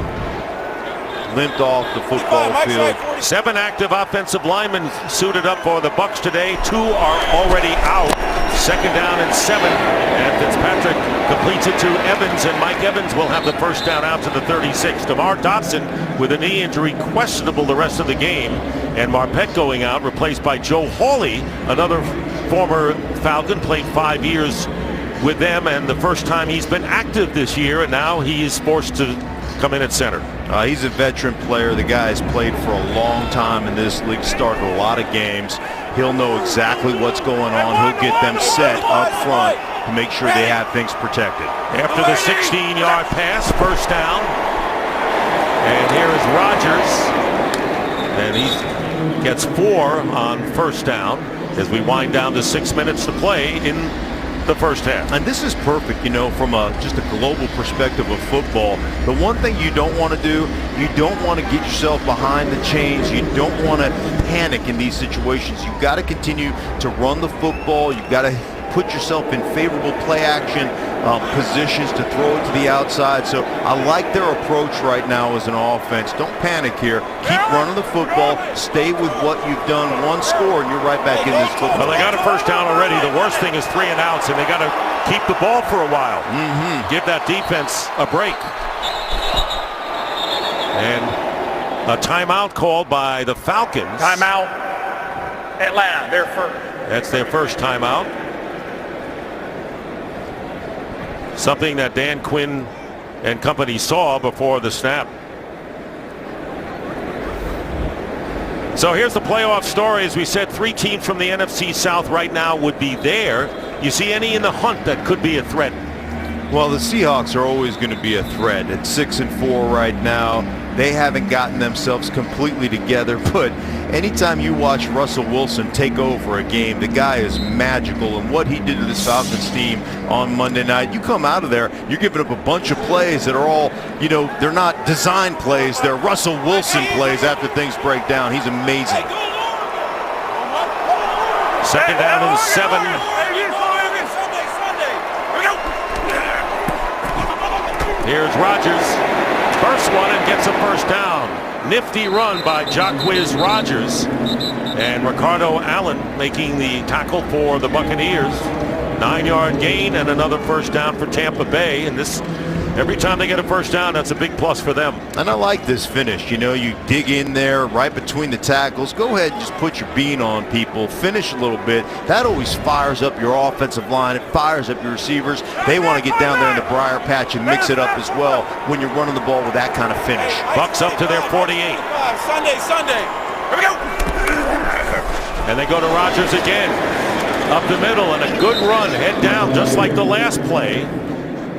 limped off the football field. 7 active offensive linemen suited up for the Bucs today. 2 are already out. 2nd down and 7, and Fitzpatrick completes it to Evans, and Mike Evans will have the first down out to the 36. DeMar Dotson with a knee injury, questionable the rest of the game, and Marpet going out, replaced by Joe Hawley, another former Falcon, played 5 years with them, and the first time he's been active this year, and now he is forced to come in at center. He's a veteran player. The guy has played for a long time in this league, started a lot of games. He'll know exactly what's going on. He'll get them set up front to make sure they have things protected. After the 16-yard pass, first down. And here is Rodgers. And he gets 4 on first down as we wind down to 6 minutes to play in the first half. And this is perfect, you know, from just a global perspective of football. The one thing you don't want to do, you don't want to get yourself behind the chains. You don't want to panic in these situations. You've got to continue to run the football. You've got to put yourself in favorable play action positions to throw it to the outside. So I like their approach right now as an offense. Don't panic here. Keep running the football. Stay with what you've done. One score, and you're right back in this football. Well, they got a first down already. The worst thing is 3 and outs, and they got to keep the ball for a while. Give that defense a break. And a timeout called by the Falcons. Timeout. Atlanta, their first. That's their first timeout. Something that Dan Quinn and company saw before the snap. So here's the playoff story. As we said, 3 teams from the NFC South right now would be there. You see any in the hunt that could be a threat? Well, the Seahawks are always going to be a threat. At 6-4 right now, they haven't gotten themselves completely together. But anytime you watch Russell Wilson take over a game, the guy is magical. And what he did to this Falcons team on Monday night, you come out of there, you're giving up a bunch of plays that are all, they're not design plays. They're Russell Wilson plays after things break down. He's amazing. Second down and 7. Here's Rodgers, first one, and gets a first down. Nifty run by Jacquizz Rodgers, and Ricardo Allen making the tackle for the Buccaneers. 9-yard gain and another first down for Tampa Bay. And this, every time they get a first down, that's a big plus for them. And I like this finish. You dig in there right between the tackles. Go ahead and just put your bean on people. Finish a little bit. That always fires up your offensive line. It fires up your receivers. They want to get down there in the briar patch and mix it up as well when you're running the ball with that kind of finish. Bucks up to their 48. Sunday. Here we go. And they go to Rodgers again. Up the middle, and a good run, head down, just like the last play.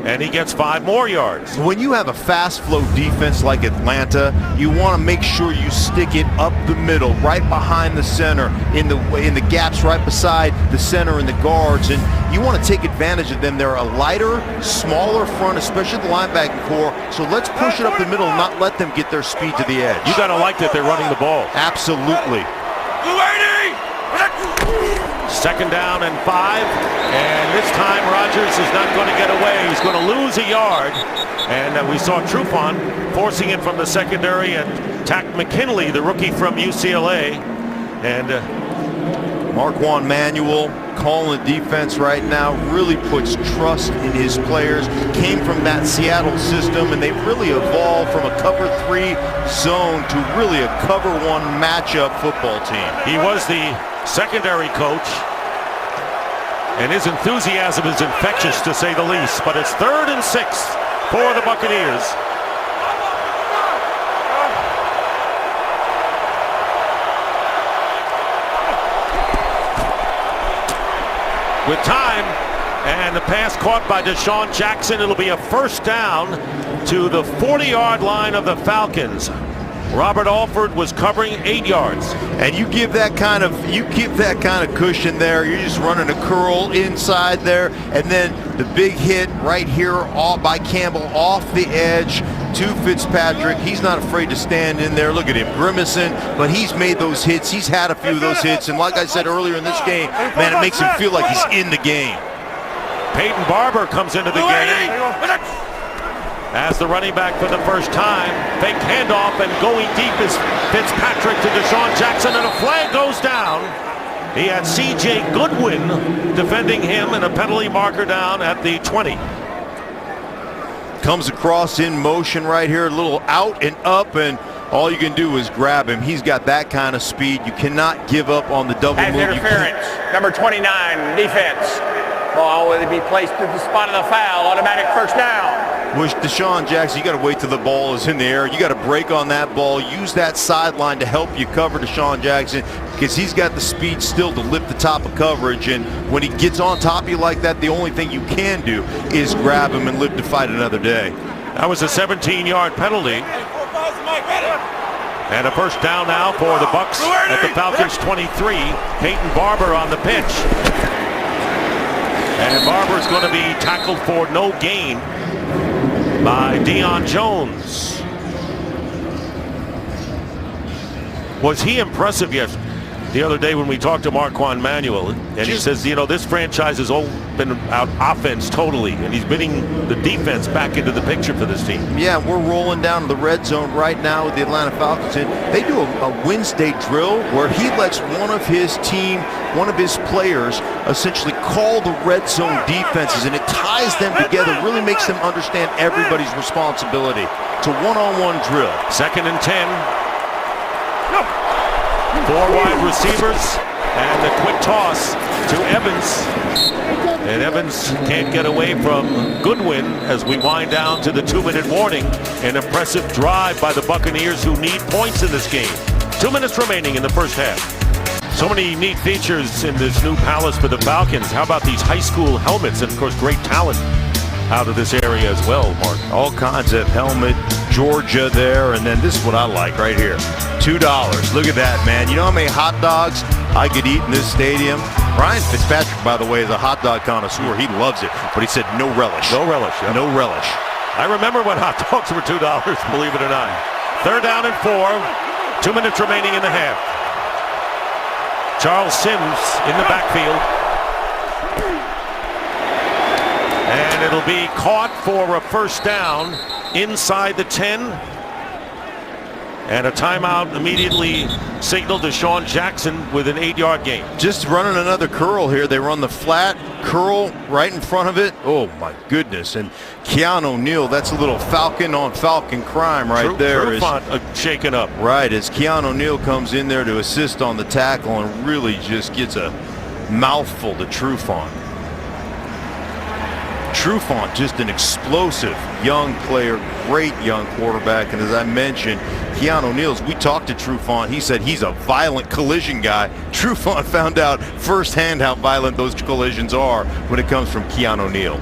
And he gets 5 more yards. When you have a fast flow defense like Atlanta, you want to make sure you stick it up the middle, right behind the center, in the gaps right beside the center and the guards, and you want to take advantage of them. They're a lighter, smaller front, especially the linebacking core. So let's push it up the middle and not let them get their speed to the edge. You got to like that they're running the ball. Absolutely. Second down and 5, and this time Rodgers is not going to get away. He's going to lose a yard, and we saw Trufant forcing it from the secondary and Tack McKinley, the rookie from UCLA, and Marquand Manuel calling the defense right now, really puts trust in his players. Came from that Seattle system, and they've really evolved from a cover 3 zone to really a cover 1 matchup football team. He was the secondary coach, and his enthusiasm is infectious to say the least. But it's 3rd and 6 for the Buccaneers. With time and the pass caught by Deshaun Jackson, it'll be a first down to the 40-yard line of the Falcons. Robert Alford was covering 8 yards. And you give that kind of cushion there. You're just running a curl inside there, and then the big hit right here off by Campbell off the edge to Fitzpatrick. He's not afraid to stand in there. Look at him grimacing, but he's made those hits. He's had a few of those hits, and like I said earlier in this game, man, it makes him feel like he's in the game. Peyton Barber comes into the game as the running back for the first time. Fake handoff, and going deep is Fitzpatrick to Deshaun Jackson, and a flag goes down. He had C.J. Goodwin defending him, and a penalty marker down at the 20. Comes across in motion right here, a little out and up, and all you can do is grab him. He's got that kind of speed. You cannot give up on the double Pass move. interference, number 29, defense. Ball will be placed at the spot of the foul. Automatic first down. With Deshaun Jackson, you got to wait till the ball is in the air. You got to break on that ball. Use that sideline to help you cover Deshaun Jackson, because he's got the speed still to lift the top of coverage. And when he gets on top of you like that, the only thing you can do is grab him and live to fight another day. That was a 17-yard penalty. And a first down now for the Bucks at the Falcons 23. Peyton Barber on the pitch. And Barber's going to be tackled for no gain by Deion Jones. Was he impressive yesterday? the other day when we talked to Marquand Manuel, and he says, you know, this franchise has all been out offense totally, and he's bringing the defense back into the picture for this team. Yeah, we're rolling down to the red zone right now with the Atlanta Falcons. And they do a Wednesday drill where he lets one of his team, one of his players, essentially call the red zone defenses, and it ties them together, really makes them understand everybody's responsibility. It's a one-on-one drill. 2nd and 10. 4 wide receivers, and the quick toss to Evans. And Evans can't get away from Goodwin as we wind down to the 2-minute warning. An impressive drive by the Buccaneers, who need points in this game. 2 minutes remaining in the first half. So many neat features in this new palace for the Falcons. How about these high school helmets? And of course, great talent out of this area as well, Mark. All kinds of helmet, Georgia there, and then this is what I like right here. $2. Look at that, man. You know how many hot dogs I could eat in this stadium? Ryan Fitzpatrick, by the way, is a hot dog connoisseur. He loves it, but he said no relish. No relish. Yep. No relish. I remember when hot dogs were $2, believe it or not. 3rd down and 4. 2 minutes remaining in the half. Charles Sims in the backfield. And it'll be caught for a first down inside the 10. And a timeout immediately signaled to Sean Jackson with an 8-yard gain. Just running another curl here. They run the flat curl right in front of it. Oh, my goodness. And Keanu O'Neal, that's a little Falcon on Falcon crime right there. Trufant shaken up. Right, as Keanu O'Neal comes in there to assist on the tackle and really just gets a mouthful to Trufant. Trufant, just an explosive young player, great young quarterback. And as I mentioned, Keanu O'Neal, we talked to Trufant, he said he's a violent collision guy. Trufant found out firsthand how violent those collisions are when it comes from Keanu O'Neal.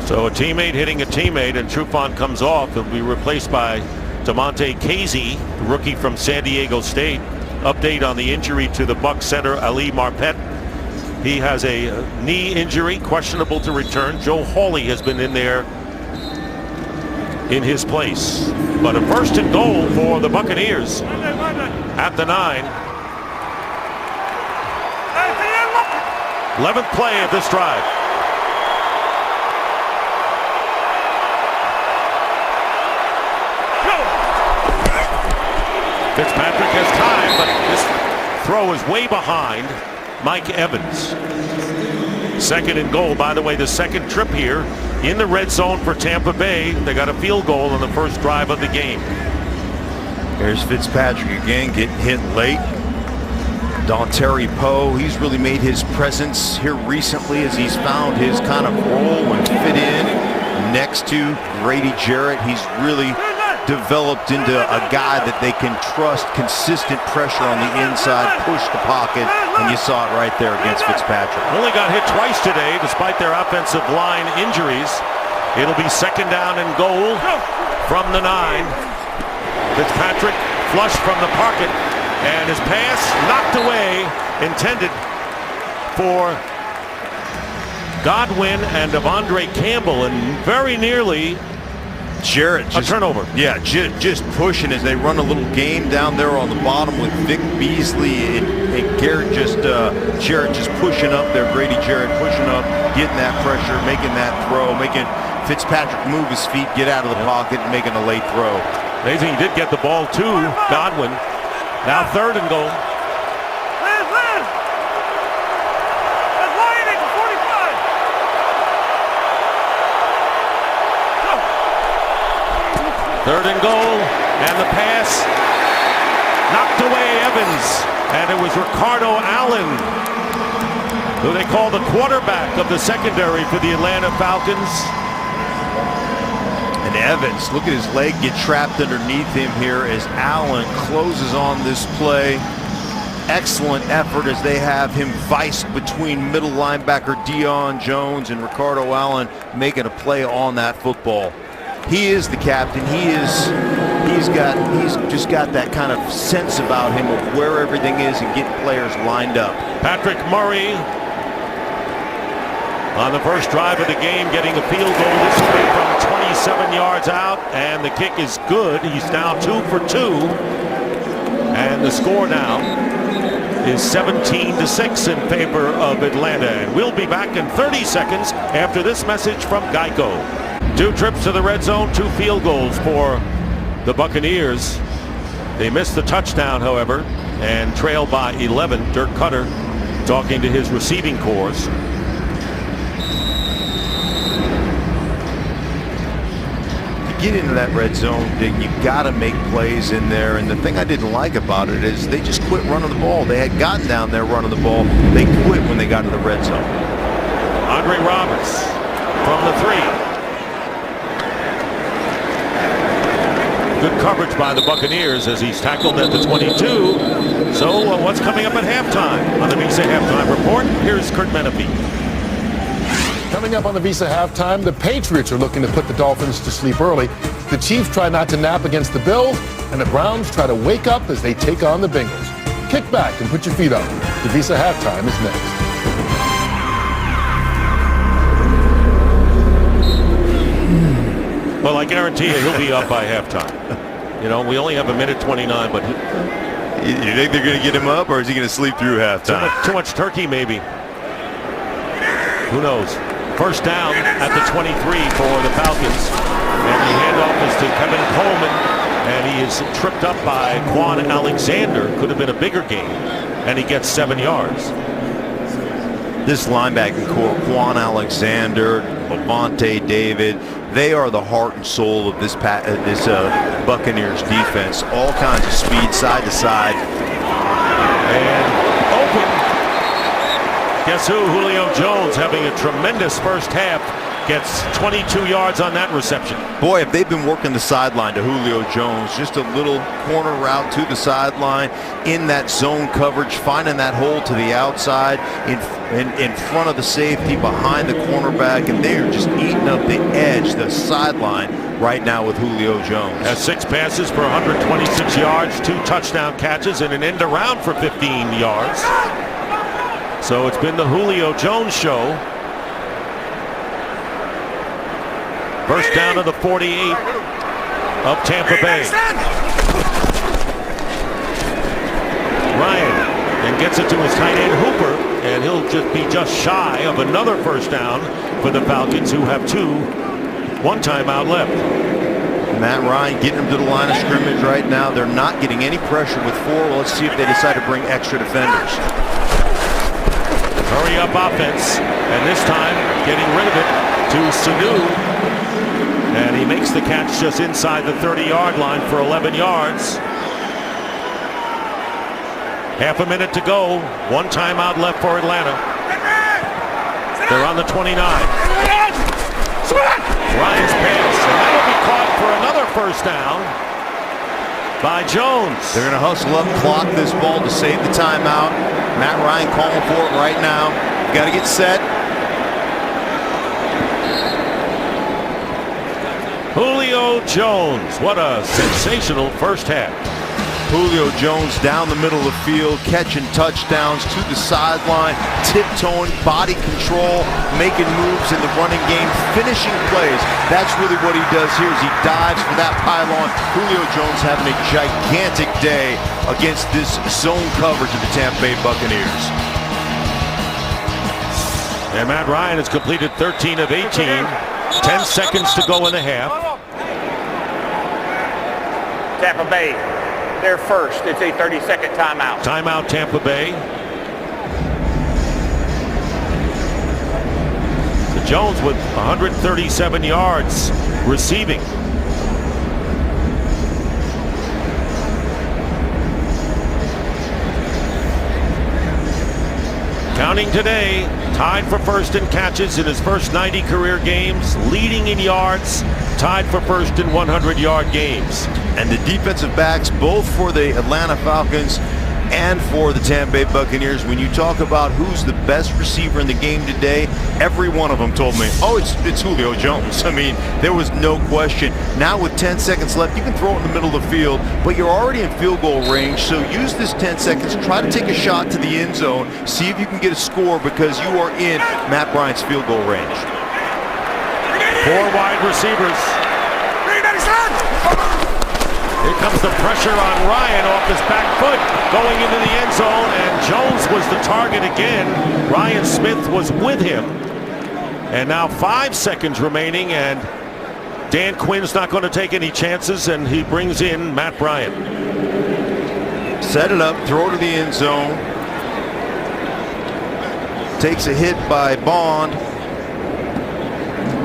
So a teammate hitting a teammate, and Trufant comes off. He'll be replaced by DeMonte Casey, rookie from San Diego State. Update on the injury to the Bucs center Ali Marpet. He has a knee injury, questionable to return. Joe Hawley has been in there in his place. But a 1st and goal for the Buccaneers at the 9. 11th play of this drive. Fitzpatrick has time, but this throw is way behind Mike Evans. 2nd and goal. By the way, the second trip here in the red zone for Tampa Bay. They got a field goal on the first drive of the game. Here's Fitzpatrick again, getting hit late. Dontari Poe, he's really made his presence here recently as he's found his kind of role and fit in next to Grady Jarrett. He's really developed into a guy that they can trust. Consistent pressure on the inside, push the pocket, and you saw it right there against Fitzpatrick. Only got hit twice today despite their offensive line injuries. It'll be 2nd down and goal from the 9. Fitzpatrick flush from the pocket, and his pass knocked away, intended for Godwin and Devondre Campbell, and very nearly Jarrett, a turnover. Yeah, just pushing as they run a little game down there on the bottom with Vic Beasley and Garrett Jarrett just pushing up there. Grady Jarrett pushing up, getting that pressure, making that throw, making Fitzpatrick move his feet, get out of the pocket, and making a late throw. Amazing, he did get the ball to Godwin. Now 3rd and goal. 3rd and goal, and the pass knocked away Evans, and it was Ricardo Allen, who they call the quarterback of the secondary for the Atlanta Falcons. And Evans, look at his leg get trapped underneath him here as Allen closes on this play. Excellent effort as they have him viced between middle linebacker Deion Jones and Ricardo Allen, making a play on that football. He is the captain. He's just got that kind of sense about him of where everything is and getting players lined up. Patrick Murray on the first drive of the game, getting a field goal this way from 27 yards out, and the kick is good. He's now 2 for 2, and the score now is 17-6 in favor of Atlanta. And we'll be back in 30 seconds after this message from Geico. 2 trips to the red zone, 2 field goals for the Buccaneers. They missed the touchdown, however, and trailed by 11. Dirk Cutter talking to his receiving corps. Get into that red zone, you got to make plays in there. And the thing I didn't like about it is they just quit running the ball. They had gotten down there running the ball. They quit when they got to the red zone. Andre Roberts from the 3. Good coverage by the Buccaneers as he's tackled at the 22. So what's coming up at halftime? On the Visa Halftime Report, here's Kurt Menefee. Coming up on the Visa halftime, the Patriots are looking to put the Dolphins to sleep early. The Chiefs try not to nap against the Bills, and the Browns try to wake up as they take on the Bengals. Kick back and put your feet up. The Visa halftime is next. Well, I guarantee you he'll be up by halftime. You know, we only have 1:29, but You think they're going to get him up, or is he going to sleep through halftime? too much turkey, maybe. Who knows? First down at the 23 for the Falcons. And the handoff is to Kevin Coleman. And he is tripped up by Quan Alexander. Could have been a bigger game. And he gets 7 yards. This linebacking core, Quan Alexander, Levante David, they are the heart and soul of this Buccaneers defense. All kinds of speed, side to side. And open. Guess who? Julio Jones, having a tremendous first half, gets 22 yards on that reception. Boy, if they've been working the sideline to Julio Jones, just a little corner route to the sideline in that zone coverage, finding that hole to the outside in front of the safety, behind the cornerback, and they are just eating up the edge, the sideline right now with Julio Jones. Has 6 passes for 126 yards, 2 touchdown catches, and an end around for 15 yards. So it's been the Julio Jones show. First down to the 48 of Tampa Bay. Ryan then gets it to his tight end Hooper, and he'll just be shy of another first down for the Falcons, who have 1 timeout left. Matt Ryan getting them to the line of scrimmage right now. They're not getting any pressure with 4. Well, let's see if they decide to bring extra defenders. Hurry up offense, and this time getting rid of it to Sanu. And he makes the catch just inside the 30-yard line for 11 yards. Half a minute to go. 1 timeout left for Atlanta. They're on the 29. Ryan's pass, and that'll be caught for another first down by Jones. They're going to hustle up, clock this ball to save the timeout. Matt Ryan calling for it right now. Got to get set. Julio Jones, what a sensational first half. Julio Jones down the middle of the field, catching touchdowns to the sideline, tiptoeing, body control, making moves in the running game, finishing plays. That's really what he does here as he dives for that pylon. Julio Jones having a gigantic day against this zone coverage of the Tampa Bay Buccaneers. And Matt Ryan has completed 13 of 18. 10 seconds to go in the half. Tampa Bay, they're first. It's a 30-second timeout. Timeout, Tampa Bay. So Jones with 137 yards receiving. Counting today, tied for first in catches in his first 90 career games, leading in yards, tied for first in 100-yard games. And the defensive backs, both for the Atlanta Falcons and for the Tampa Bay Buccaneers, when you talk about who's the best receiver in the game today, every one of them told me, oh, it's Julio Jones. I mean, there was no question. Now with 10 seconds left, you can throw it in the middle of the field, but you're already in field goal range, so use this 10 seconds, try to take a shot to the end zone, see if you can get a score because you are in Matt Bryant's field goal range. 4 wide receivers. Here comes the pressure on Ryan off his back foot, going into the end zone, and Jones was the target again. Ryan Smith was with him. And now 5 seconds remaining, and Dan Quinn's not going to take any chances, and he brings in Matt Bryant. Set it up, throw to the end zone. Takes a hit by Bond.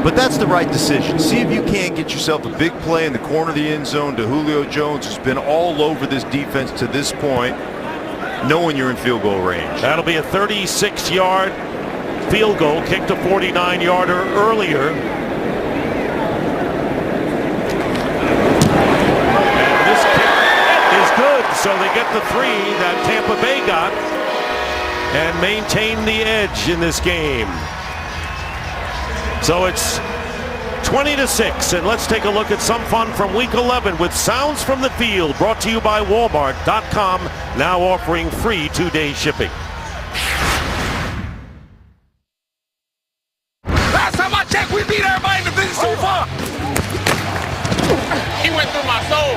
But that's the right decision. See if you can't get yourself a big play in the corner of the end zone to Julio Jones, who's been all over this defense to this point, knowing you're in field goal range. That'll be a 36-yard field goal, kicked a 49-yarder earlier. And this kick is good, so they get the 3 that Tampa Bay got and maintain the edge in this game. So it's 20-6, and let's take a look at some fun from Week 11 with Sounds from the Field, brought to you by Walmart.com, now offering free 2-day shipping. Last time I checked, we beat everybody in the division so far. He went through my soul.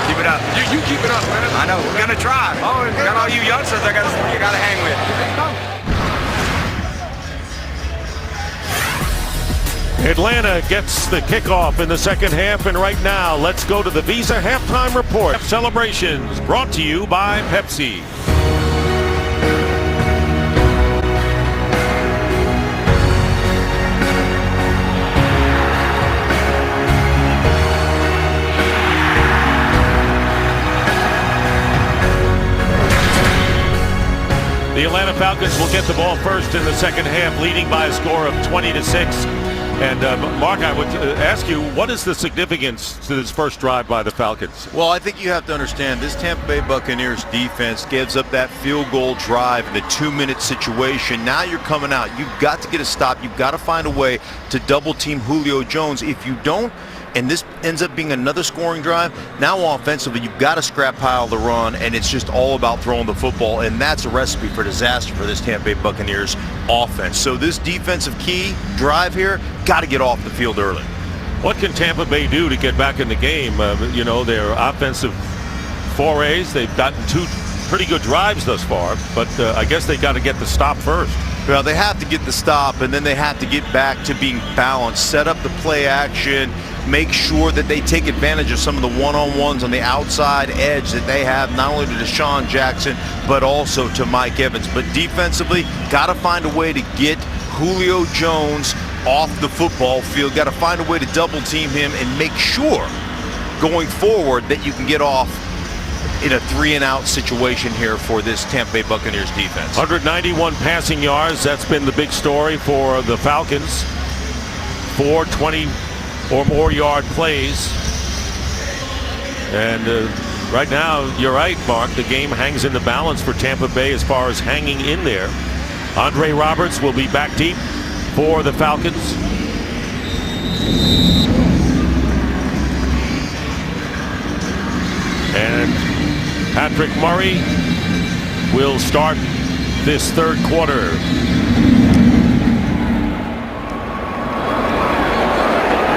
Keep it up. You keep it up, man. I know. We're gonna try. Oh, got all you youngsters you gotta hang with. Atlanta gets the kickoff in the second half, and right now, let's go to the Visa Halftime Report. Celebrations brought to you by Pepsi. The Atlanta Falcons will get the ball first in the second half, leading by a score of 20-6. And Mark, I would ask you, what is the significance to this first drive by the Falcons? Well, I think you have to understand this Tampa Bay Buccaneers defense gives up that field goal drive in the 2-minute situation. Now you're coming out. You've got to get a stop. You've got to find a way to double team Julio Jones. If you don't, and this ends up being another scoring drive, now offensively you've got to scrap pile the run, and it's just all about throwing the football, and that's a recipe for disaster for this Tampa Bay Buccaneers offense. So this defensive key drive here, got to get off the field early. What can Tampa Bay do to get back in the game? You know, their offensive forays, they've gotten 2 pretty good drives thus far, but I guess they got to get the stop first. Well, they have to get the stop, and then they have to get back to being balanced, set up the play action, make sure that they take advantage of some of the one-on-ones on the outside edge that they have, not only to Deshaun Jackson, but also to Mike Evans. But defensively, got to find a way to get Julio Jones off the football field, got to find a way to double team him and make sure going forward that you can get off in a 3-and-out situation here for this Tampa Bay Buccaneers defense. 191 passing yards, that's been the big story for the Falcons. 4 20 or more yard plays. And right now, you're right, Mark, the game hangs in the balance for Tampa Bay as far as hanging in there. Andre Roberts will be back deep for the Falcons. And Patrick Murray will start this third quarter.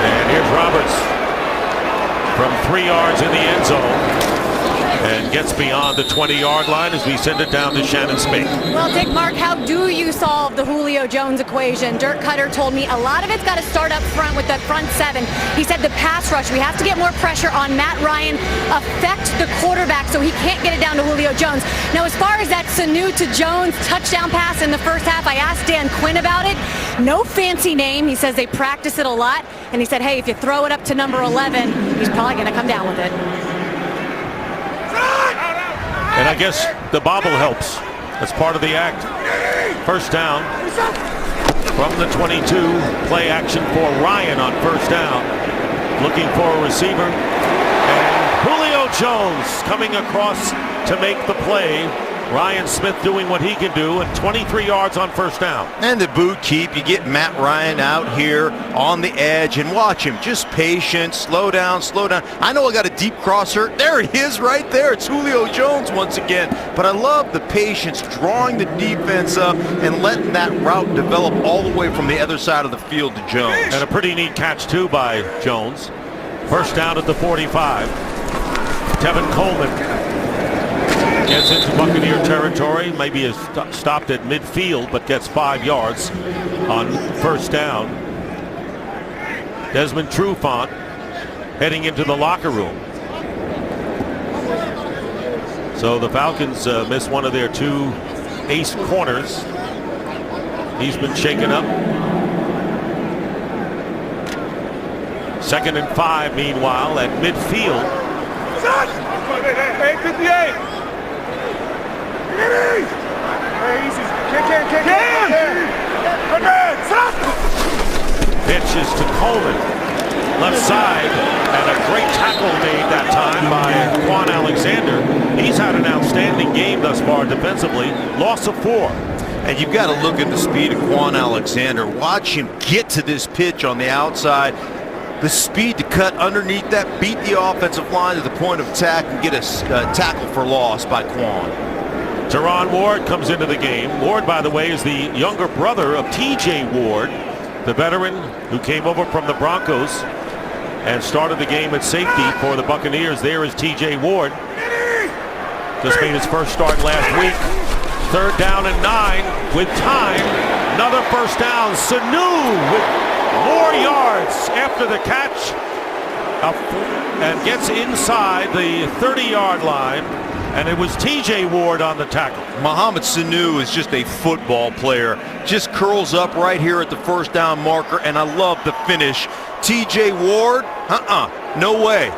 And here's Roberts from 3 yards in the end zone and gets beyond the 20-yard line as we send it down to Shannon Spink. Well, Dick, Mark, how do you solve the Julio Jones equation? Dirk Cutter told me a lot of it's got to start up front with that front 7. He said the pass rush, we have to get more pressure on Matt Ryan, affect the quarterback so he can't get it down to Julio Jones. Now, as far as that Sanu to Jones touchdown pass in the first half, I asked Dan Quinn about it. No fancy name. He says they practice it a lot. And he said, hey, if you throw it up to number 11, he's probably going to come down with it. And I guess the bobble helps. That's part of the act. First down from the 22. Play action for Ryan on first down. Looking for a receiver. And Julio Jones coming across to make the play. Ryan Smith doing what he can do, and 23 yards on first down. And the boot keep. You get Matt Ryan out here on the edge, and watch him. Just patient, slow down, slow down. I know I got a deep crosser. There it is right there. It's Julio Jones once again. But I love the patience, drawing the defense up and letting that route develop all the way from the other side of the field to Jones. And a pretty neat catch, too, by Jones. First down at the 45. Tevin Coleman gets into Buccaneer territory, maybe is stopped at midfield, but gets 5 yards on first down. Desmond Trufant heading into the locker room. So the Falcons miss one of their 2 ace corners. He's been shaken up. 2nd and 5, meanwhile, at midfield. Hey, 58. Pitch is to Coleman, left side, and a great tackle made that time by Quan Alexander. He's had an outstanding game thus far defensively. Loss of 4. And you've got to look at the speed of Quan Alexander. Watch him get to this pitch on the outside. The speed to cut underneath that, beat the offensive line to the point of attack, and get a tackle for loss by Quan. Teron Ward comes into the game. Ward, by the way, is the younger brother of T.J. Ward, the veteran who came over from the Broncos and started the game at safety for the Buccaneers. There is T.J. Ward. Just made his first start last week. 3rd down and 9 with time. Another first down. Sanu with more yards after the catch and gets inside the 30-yard line. And it was T.J. Ward on the tackle. Mohamed Sanu is just a football player. Just curls up right here at the first down marker, and I love the finish. T.J. Ward, no way.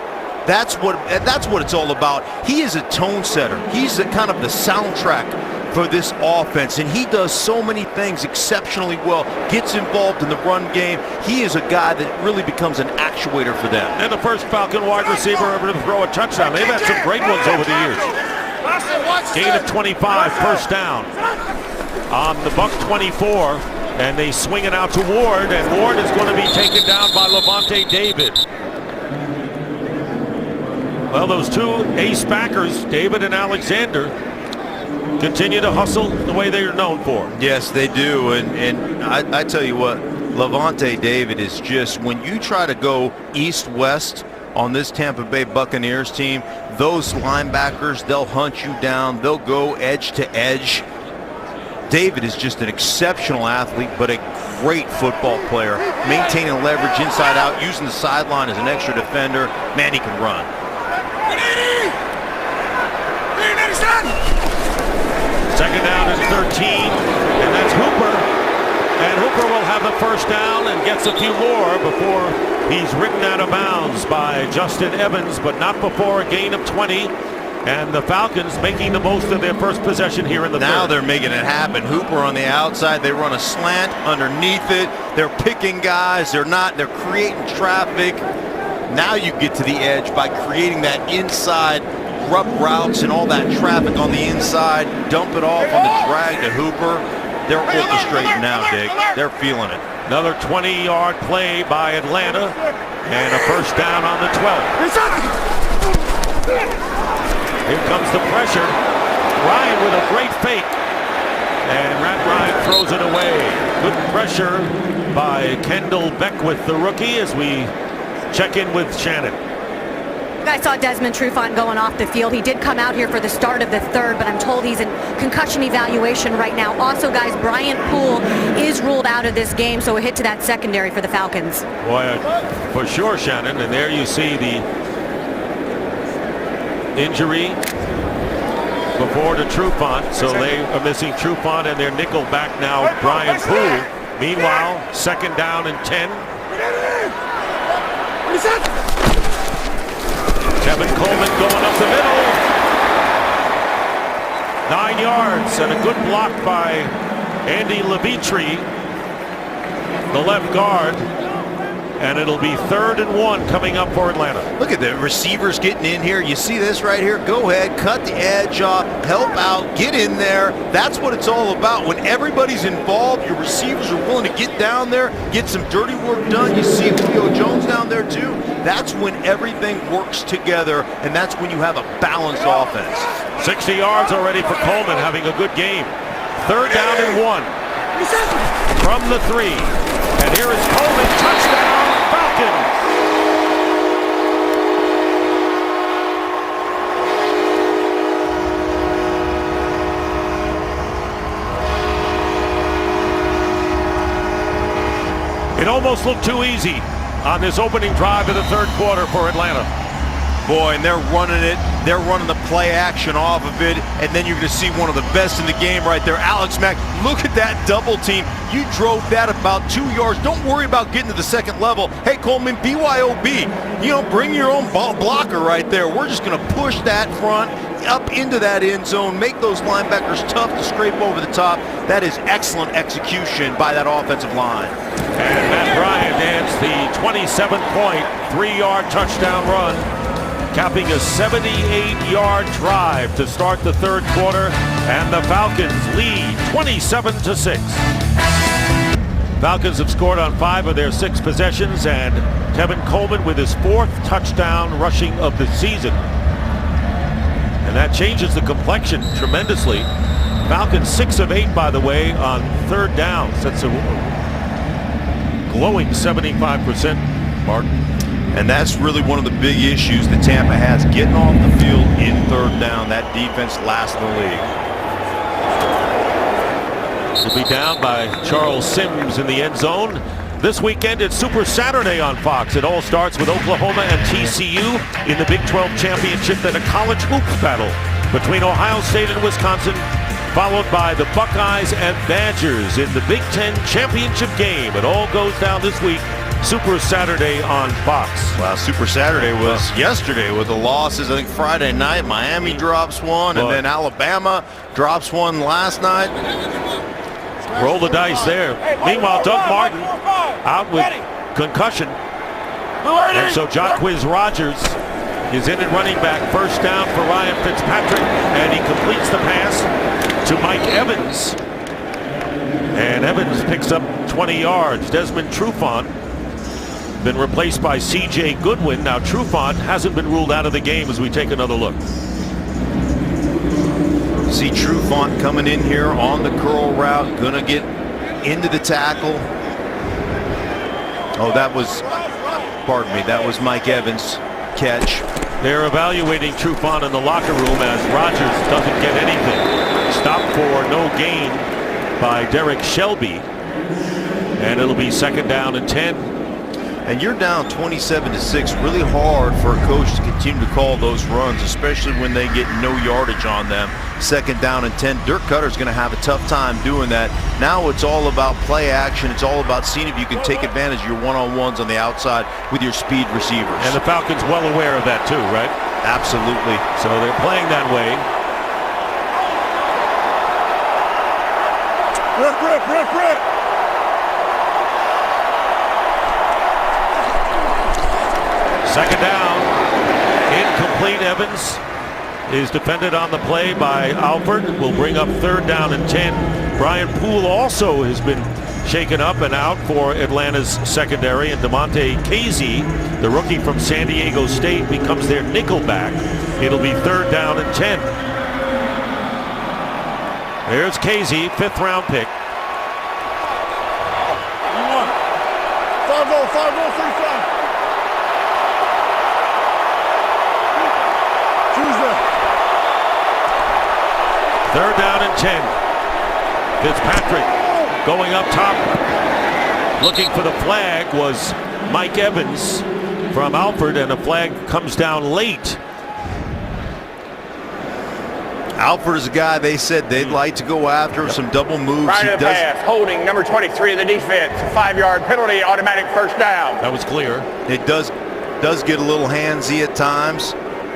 That's what it's all about. He is a tone setter. He's kind of the soundtrack for this offense, and he does so many things exceptionally well. Gets involved in the run game. He is a guy that really becomes an actuator for them. And the first Falcon wide receiver ever to throw a touchdown. They've had some great ones over the years. Gain of 25, first down on the Buck 24, and they swing it out to Ward, and Ward is going to be taken down by Levante David. Well, those 2 ace backers, David and Alexander, continue to hustle the way they are known for. Yes, they do. And I tell you what, Levante David is just, when you try to go east-west on this Tampa Bay Buccaneers team, those linebackers, they'll hunt you down. They'll go edge to edge. David is just an exceptional athlete, but a great football player. Maintaining leverage inside out, using the sideline as an extra defender. Man, he can run. Second down is 13, and that's Hooper. And Hooper will have the first down and gets a few more before he's written out of bounds by Justin Evans, but not before a gain of 20. And the Falcons making the most of their first possession here in the Now third. they're making it happen. Hooper on the outside. They run a slant underneath it. They're picking guys. They're creating traffic. Now you get to the edge by creating that inside rough routes and all that traffic on the inside. Dump it off on the drag to Hooper. They're orchestrating now, Dick. They're feeling it. Another 20-yard play by Atlanta, and a first down on the 12. Here comes the pressure. Ryan with a great fake, and Ryan throws it away. Good pressure by Kendall Beckwith, the rookie, as we check in with Shannon. I saw Desmond Trufant going off the field. He did come out here for the start of the third, but I'm told he's in concussion evaluation right now. Also, guys, Bryant Poole is ruled out of this game, so a hit to that secondary for the Falcons. Boy, for sure, Shannon. And there you see the injury before to Trufant. So they are missing Trufant and their nickel back now, Bryant Poole. Meanwhile, second down and 10. Tevin Coleman going up the middle. 9 yards and a good block by Andy Levitre, the left guard. and it'll be 3rd and 1 coming up for Atlanta. Look at the receivers getting in here. You see this right here. Go ahead, cut the edge off, help out, get in there. That's what it's all about. When everybody's involved, your receivers are willing to get down there, get some dirty work done. You see Julio Jones down there too. That's when everything works together, and that's when you have a balanced offense. 60 yards already for Coleman, having a good game. 3rd down and 1 from the 3. And here is Coleman, touchdown, Falcons. It almost looked too easy on this opening drive of the 3rd quarter for Atlanta. Boy, and they're running it. They're running the play action off of it, and then you're going to see one of the best in the game right there. Alex Mack, look at that double team. You drove that about 2 yards. Don't worry about getting to the second level. Hey, Coleman, BYOB. Bring your own blocker right there. We're just going to push that front up into that end zone, make those linebackers tough to scrape over the top. That is excellent execution by that offensive line. And Matt Bryant adds the 27-point, 3-yard touchdown run, capping a 78-yard drive to start the 3rd quarter, and the Falcons lead 27-6. Falcons have scored on 5 of their 6 possessions, and Tevin Coleman with his 4th touchdown rushing of the season. And that changes the complexion tremendously. Falcons 6 of 8, by the way, on 3rd downs. That's a glowing 75%, Mark. And that's really one of the big issues that Tampa has, getting off the field in 3rd down. That defense last in the league. Will be down by Charles Sims in the end zone. This weekend it's Super Saturday on Fox. It all starts with Oklahoma and TCU in the Big 12 championship, then a college hoops battle between Ohio State and Wisconsin, followed by the Buckeyes and Badgers in the Big 10 championship game. It all goes down this week. Super Saturday on Fox. Wow, Super Saturday was yesterday with the losses. I think Friday night, Miami drops one, and then Alabama drops one last night. Roll the dice there. Meanwhile, Doug Martin out with concussion. And so Jacquizz Rodgers is in at running back. 1st down for Ryan Fitzpatrick, and he completes the pass to Mike Evans. And Evans picks up 20 yards. Desmond Trufant been replaced by C.J. Goodwin. Now Trufant hasn't been ruled out of the game as we take another look. See Trufant coming in here on the curl route, gonna get into the tackle. Oh, that was Mike Evans' catch. They're evaluating Trufant in the locker room as Rodgers doesn't get anything. Stopped for no gain by Derek Shelby. And it'll be 2nd down and 10. And you're down 27-6. Really hard for a coach to continue to call those runs, especially when they get no yardage on them. 2nd down and 10. Dirk Cutter's going to have a tough time doing that. Now it's all about play action. It's all about seeing if you can take advantage of your one-on-ones on the outside with your speed receivers. And the Falcons well aware of that too, right? Absolutely. So they're playing that way. Rip. 2nd down, incomplete. Evans is defended on the play by Alford. Will bring up 3rd down and 10. Brian Poole also has been shaken up and out for Atlanta's secondary, and DeMonte Casey, the rookie from San Diego State, becomes their nickelback. It'll be 3rd down and 10. There's Casey, 5th round pick. 5-0, 3rd down and 10. Fitzpatrick going up top. Looking for the flag was Mike Evans from Alford, and the flag comes down late. Alford is a guy they said they'd like to go after, some double moves. Right of the pass, holding number 23 of the defense. 5-yard penalty, automatic 1st down. That was clear. It does get a little handsy at times.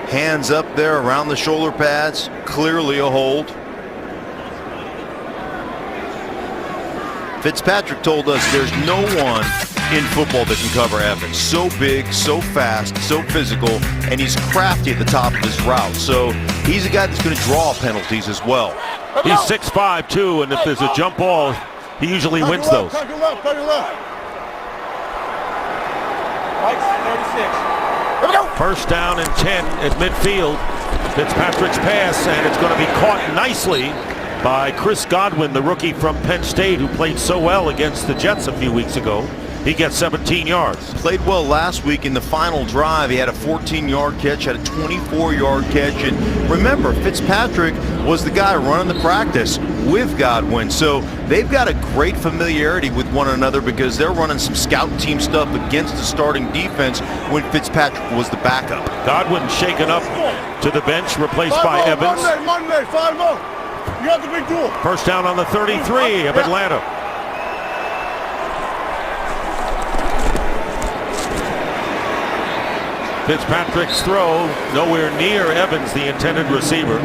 Hands up there around the shoulder pads. Clearly a hold. Fitzpatrick told us there's no one in football that can cover Evans. So big, so fast, so physical, and he's crafty at the top of his route. So he's a guy that's going to draw penalties as well. He's 6'5", too, and if there's a jump ball, he usually wins those. Cut your left, cut your left. Mike's 36. First down and 10 at midfield. Fitzpatrick's pass, and it's going to be caught nicely by Chris Godwin, the rookie from Penn State, who played so well against the Jets a few weeks ago. He gets 17 yards. Played well last week in the final drive. He had a 14-yard catch, had a 24-yard catch. And remember, Fitzpatrick was the guy running the practice with Godwin. So they've got a great familiarity with one another because they're running some scout team stuff against the starting defense when Fitzpatrick was the backup. Godwin shaken up to the bench, replaced by Evans. Monday, 5-0. You got the big duel. First down on the 33 of Atlanta. Fitzpatrick's throw nowhere near Evans, the intended receiver,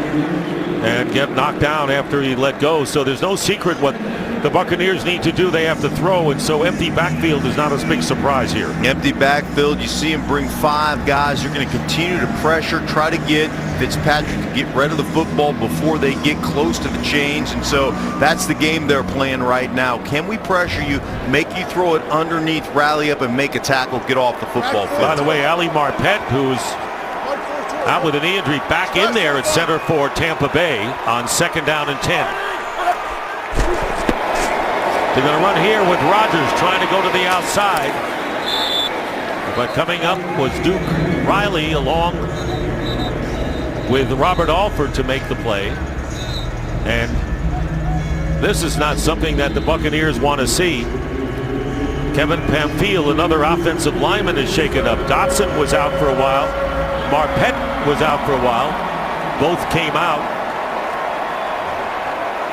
and get knocked down after he let go. So there's no secret what the Buccaneers need to do. They have to throw, and so empty backfield is not a big surprise here. Empty backfield, you see him bring 5 guys. You're going to continue to pressure, try to get Fitzpatrick to get rid of the football before they get close to the chains. And so that's the game they're playing right now. Can we pressure you, make you throw it underneath, rally up, and make a tackle, get off the football field? By the way, Ali Marpet, who's out with a knee injury, back in there at center for Tampa Bay on 2nd down and 10. They're going to run here with Rodgers trying to go to the outside. But coming up was Duke Riley along with Robert Alford to make the play. And this is not something that the Buccaneers want to see. Kevin Pamphile, another offensive lineman, is shaken up. Dotson was out for a while. Marpet was out for a while. Both came out.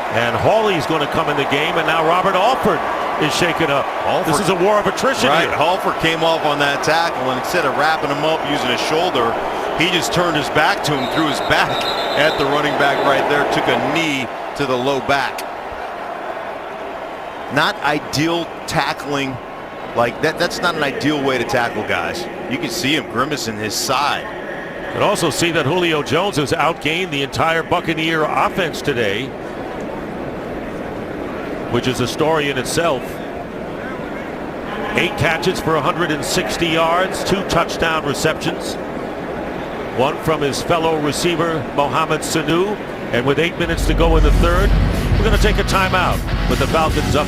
And Hawley's going to come in the game, and now Robert Alford is shaken up. This is a war of attrition right. here. Alford came off on that tackle, and instead of wrapping him up using his shoulder, he just turned his back to him, threw his back at the running back right there, took a knee to the low back. Not ideal tackling like that. That's not an ideal way to tackle guys. You can see him grimacing his side. And also see that Julio Jones has outgained the entire Buccaneer offense today, which is a story in itself. 8 catches for 160 yards, 2 touchdown receptions. One from his fellow receiver, Mohamed Sanu. And with 8 minutes to go in the third, we're going to take a timeout with the Falcons up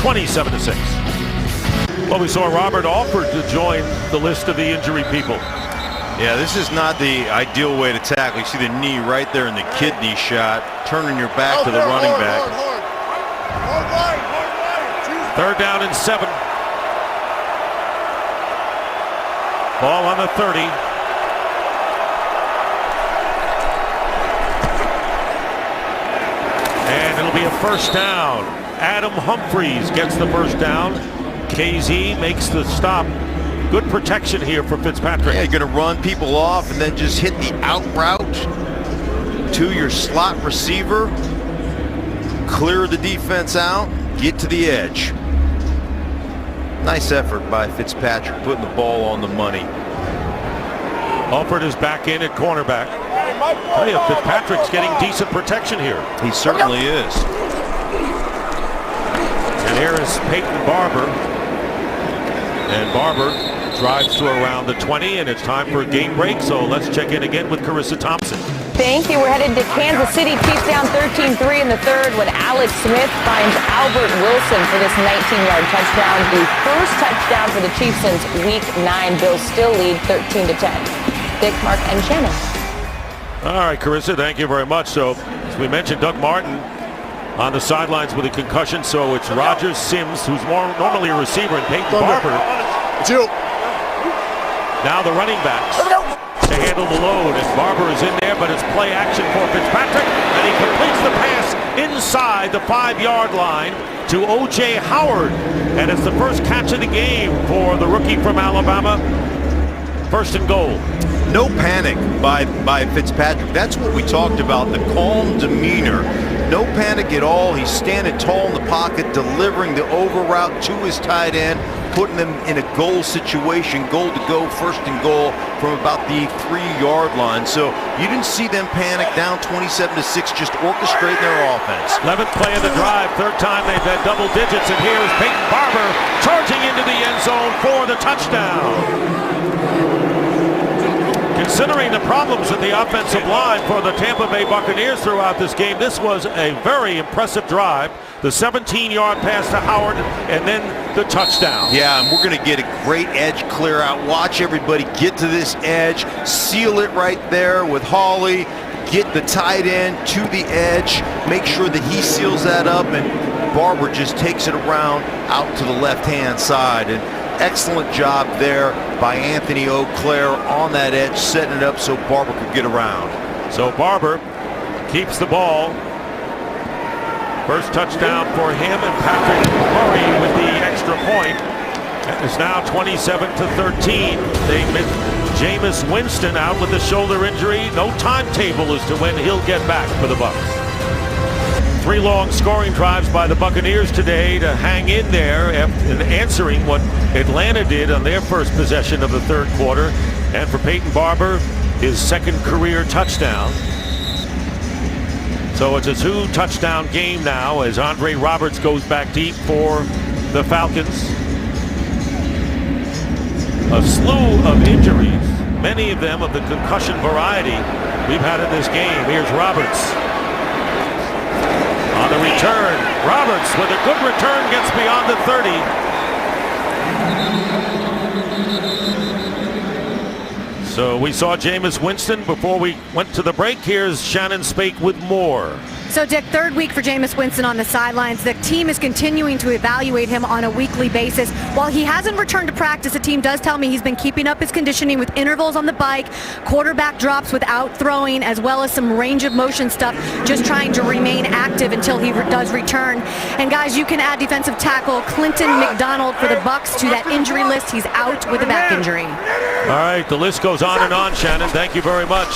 27-6. Well, we saw Robert Alford to join the list of the injury people. Yeah, this is not the ideal way to tackle. You see the knee right there in the kidney shot, turning your back to the running back. Third down and 7. Ball on the 30. And it'll be a first down. Adam Humphries gets the first down. KZ makes the stop. Good protection here for Fitzpatrick. Yeah, you're going to run people off and then just hit the out route to your slot receiver. Clear the defense out. Get to the edge. Nice effort by Fitzpatrick, putting the ball on the money. Alford is back in at cornerback. Tell you, Fitzpatrick's getting decent protection here. He certainly is. And here is Peyton Barber. And Barber drives to around the 20, and it's time for a game break. So let's check in again with Carissa Thompson. Thank you. We're headed to Kansas City. Chiefs down 13-3 in the third when Alex Smith finds Albert Wilson for this 19-yard touchdown. The first touchdown for the Chiefs since Week 9. Bills still lead 13-10. Dick, Mark, and Shannon. All right, Carissa, thank you very much. So, as we mentioned, Doug Martin on the sidelines with a concussion. So it's Rodgers, Sims, who's normally a receiver, and Peyton Barber. It's you. Now the running backs to handle the load, and Barber is in there, but it's play action for Fitzpatrick, and he completes the pass inside the 5-yard line to O.J. Howard, and it's the first catch of the game for the rookie from Alabama. First and goal. No panic by Fitzpatrick. That's what we talked about, the calm demeanor. No panic at all. He's standing tall in the pocket, delivering the over route to his tight end, putting them in a goal situation, goal to go, first and goal from about the 3-yard line. So you didn't see them panic, down 27-6, just orchestrating their offense. 11th play of the drive, third time they've had double digits, and here's Peyton Barber charging into the end zone for the touchdown. Considering the problems in the offensive line for the Tampa Bay Buccaneers throughout this game, this was a very impressive drive. The 17-yard pass to Howard, and then the touchdown. Yeah, and we're going to get a great edge clear out. Watch everybody get to this edge, seal it right there with Hawley, get the tight end to the edge, make sure that he seals that up, and Barber just takes it around out to the left-hand side. And excellent job there by Anthony Auclair on that edge, setting it up so Barber could get around. So Barber keeps the ball. First touchdown for him, and Patrick Murray with the extra point. It's now 27-13. They missed Jameis Winston out with a shoulder injury. No timetable as to when he'll get back for the Bucs. 3 long scoring drives by the Buccaneers today to hang in there and answering what Atlanta did on their first possession of the third quarter. And for Peyton Barber, his second career touchdown. So it's a 2-touchdown game now as Andre Roberts goes back deep for the Falcons. A slew of injuries, many of them of the concussion variety we've had in this game. Here's Roberts. On the return, Roberts with a good return gets beyond the 30. So we saw Jameis Winston before we went to the break. Here's Shannon Spake with more. So, Dick, third week for Jameis Winston on the sidelines. The team is continuing to evaluate him on a weekly basis. While he hasn't returned to practice, the team does tell me he's been keeping up his conditioning with intervals on the bike, quarterback drops without throwing, as well as some range of motion stuff, just trying to remain active until he does return. And, guys, you can add defensive tackle Clinton McDonald for the Bucs to that injury list. He's out with a back injury. All right, the list goes on, Shannon. Thank you very much.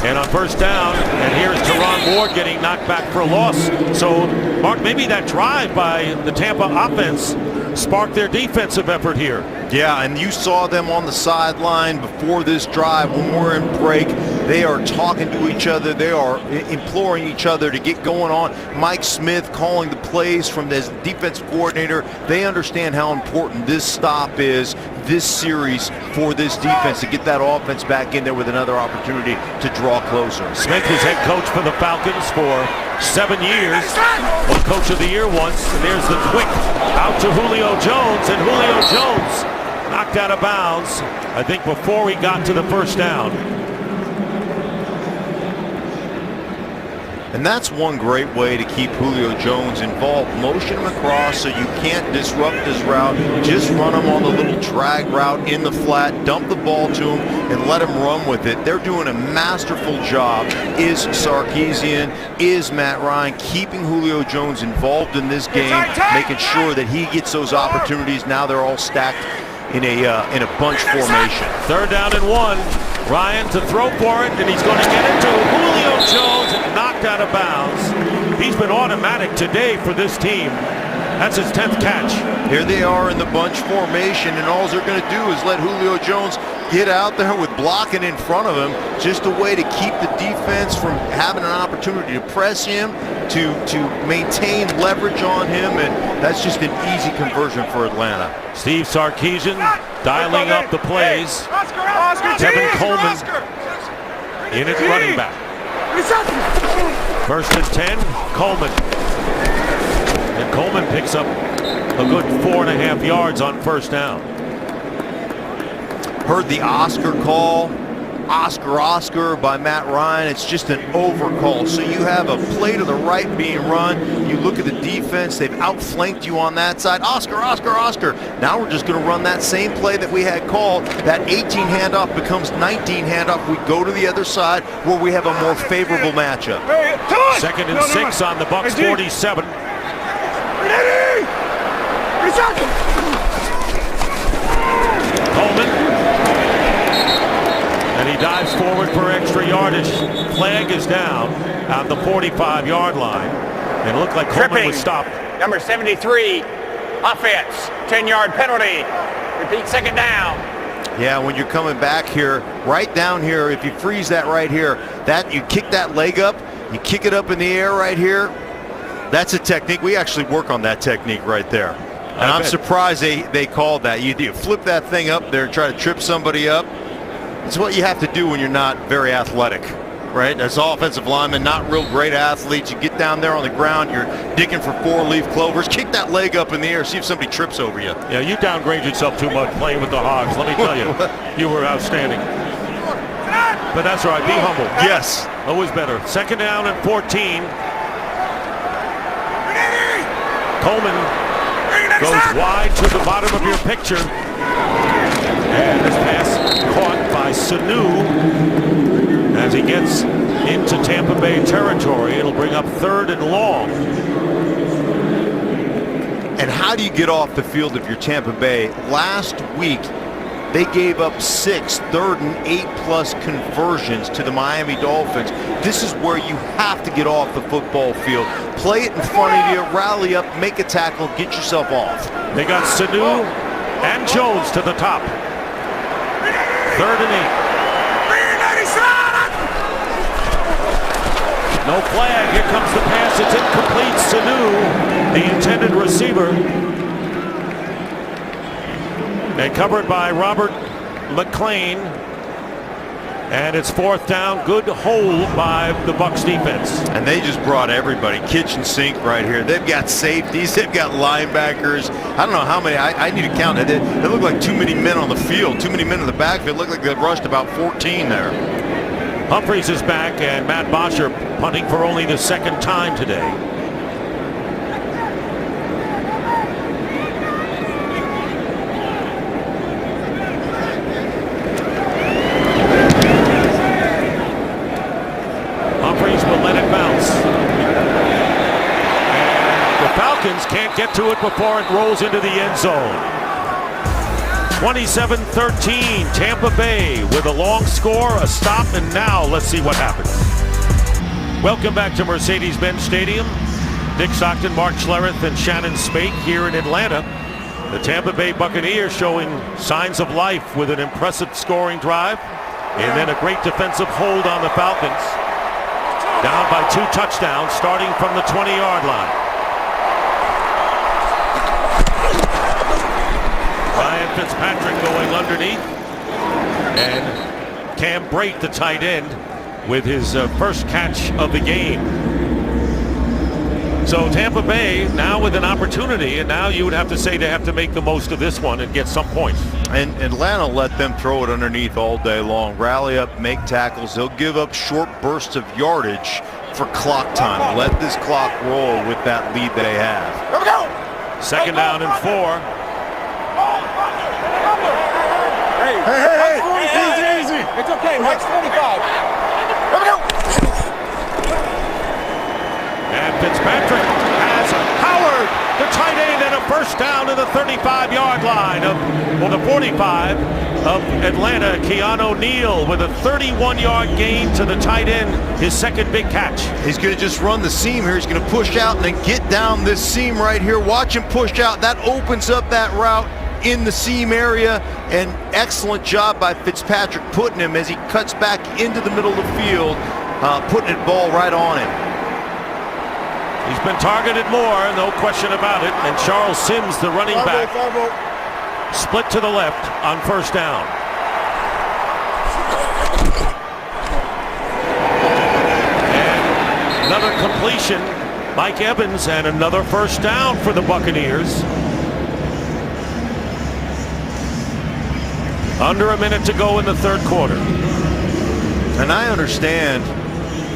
And on first down, and here's Teron Ward getting knocked back for a loss. So, Mark, maybe that drive by the Tampa offense sparked their defensive effort here. Yeah, and you saw them on the sideline before this drive. When we're in break, they are talking to each other. They are imploring each other to get going on. Mike Smith calling the plays from this defensive coordinator. They understand how important this stop is, this series, for this defense to get that offense back in there with another opportunity to draw closer. Smith is head coach for the Falcons for 7 years. Won Coach of the Year once. And there's the quick out to Julio Jones, and Julio Jones knocked out of bounds, I think, before he got to the first down. And that's one great way to keep Julio Jones involved. Motion him across so you can't disrupt his route. Just run him on the little drag route in the flat, dump the ball to him, and let him run with it. They're doing a masterful job. Is Sarkisian, is Matt Ryan keeping Julio Jones involved in this game, making sure that he gets those opportunities. Now they're all stacked in a bunch formation. Third down and 1. Ryan to throw for it, and he's going to get it to Julio Jones, and knocked out of bounds. He's been automatic today for this team. That's his 10th catch. Here they are in the bunch formation, and all they're going to do is let Julio Jones get out there with blocking in front of him, just a way to keep the defense from having an opportunity to press him, to maintain leverage on him, and that's just an easy conversion for Atlanta. Steve Sarkisian dialing up the plays. Tevin Coleman in at running back. First and 10, Coleman. And Coleman picks up a good 4.5 yards on first down. Heard the Oscar call, Oscar by Matt Ryan. It's just an overcall. So you have a play to the right being run. You look at the defense. They've outflanked you on that side. Oscar. Now we're just going to run that same play that we had called. That 18 handoff becomes 19 handoff. We go to the other side where we have a more favorable matchup. Second and 6 on the Bucs 47. Coleman. And he dives forward for extra yardage. Flag is down at the 45-yard line. And it looked like Coleman was stopped. Number 73, offense, 10-yard penalty. Repeat, second down. Yeah, when you're coming back here, right down here, if you freeze that right here, that you kick that leg up, you kick it up in the air right here. That's a technique. We actually work on that technique right there. And I'm surprised they called that. You flip that thing up there, try to trip somebody up. It's what you have to do when you're not very athletic, right? As offensive linemen, not real great athletes. You get down there on the ground, you're digging for four-leaf clovers. Kick that leg up in the air, see if somebody trips over you. Yeah, you downgrade yourself too much playing with the Hogs. Let me tell you, you were outstanding. But that's all right. Be humble. Yes. Always better. Second down and 14. Coleman goes wide to the bottom of your picture. And this pass caught by Sanu as he gets into Tampa Bay territory. It'll bring up 3rd and long. And how do you get off the field if you're Tampa Bay? Last week, they gave up 6 3rd and 8+ conversions to the Miami Dolphins. This is where you have to get off the football field. Play it in front of you, rally up, make a tackle, get yourself off. They got Sanu and Jones to the top. 3rd and 8. No flag. Here comes the pass. It's incomplete. Sanu, the intended receiver. And covered by Robert McClain. And it's 4th down. Good hold by the Bucs defense. And they just brought everybody kitchen sink right here. They've got safeties. They've got linebackers. I don't know how many. I need to count. They look like too many men on the field. Too many men in the backfield. Look like they rushed about 14 there. Humphries is back, and Matt Bosher punting for only the 2nd time today. Humphries will let it bounce. And the Falcons can't get to it before it rolls into the end zone. 27-13, Tampa Bay with a long score, a stop, and now let's see what happens. Welcome back to Mercedes-Benz Stadium. Dick Stockton, Mark Schlereth, and Shannon Spake here in Atlanta. The Tampa Bay Buccaneers showing signs of life with an impressive scoring drive and then a great defensive hold on the Falcons. Down by 2 touchdowns starting from the 20-yard line. Ryan Fitzpatrick going underneath, and Cam Brate, the tight end, with his first catch of the game. So Tampa Bay now with an opportunity, and now you would have to say they have to make the most of this one and get some points. And Atlanta let them throw it underneath all day long. Rally up, make tackles. They'll give up short bursts of yardage for clock time. Let this clock roll with that lead they have. Here we go. 2nd down and 4. Hey, easy. It's okay, Max 45. Here we go. And Fitzpatrick has Howard, the tight end, and a first down to the 35-yard line the 45 of Atlanta. Keanu Neal with a 31-yard gain to the tight end, his 2nd big catch. He's going to just run the seam here. He's going to push out and then get down this seam right here. Watch him push out. That opens up that route in the seam area, and excellent job by Fitzpatrick putting him as he cuts back into the middle of the field, putting the ball right on him. He's been targeted more, no question about it. And Charles Sims, the running back, split to the left on 1st down. And another completion, Mike Evans, and another 1st down for the Buccaneers. Under a minute to go in the 3rd quarter. And I understand,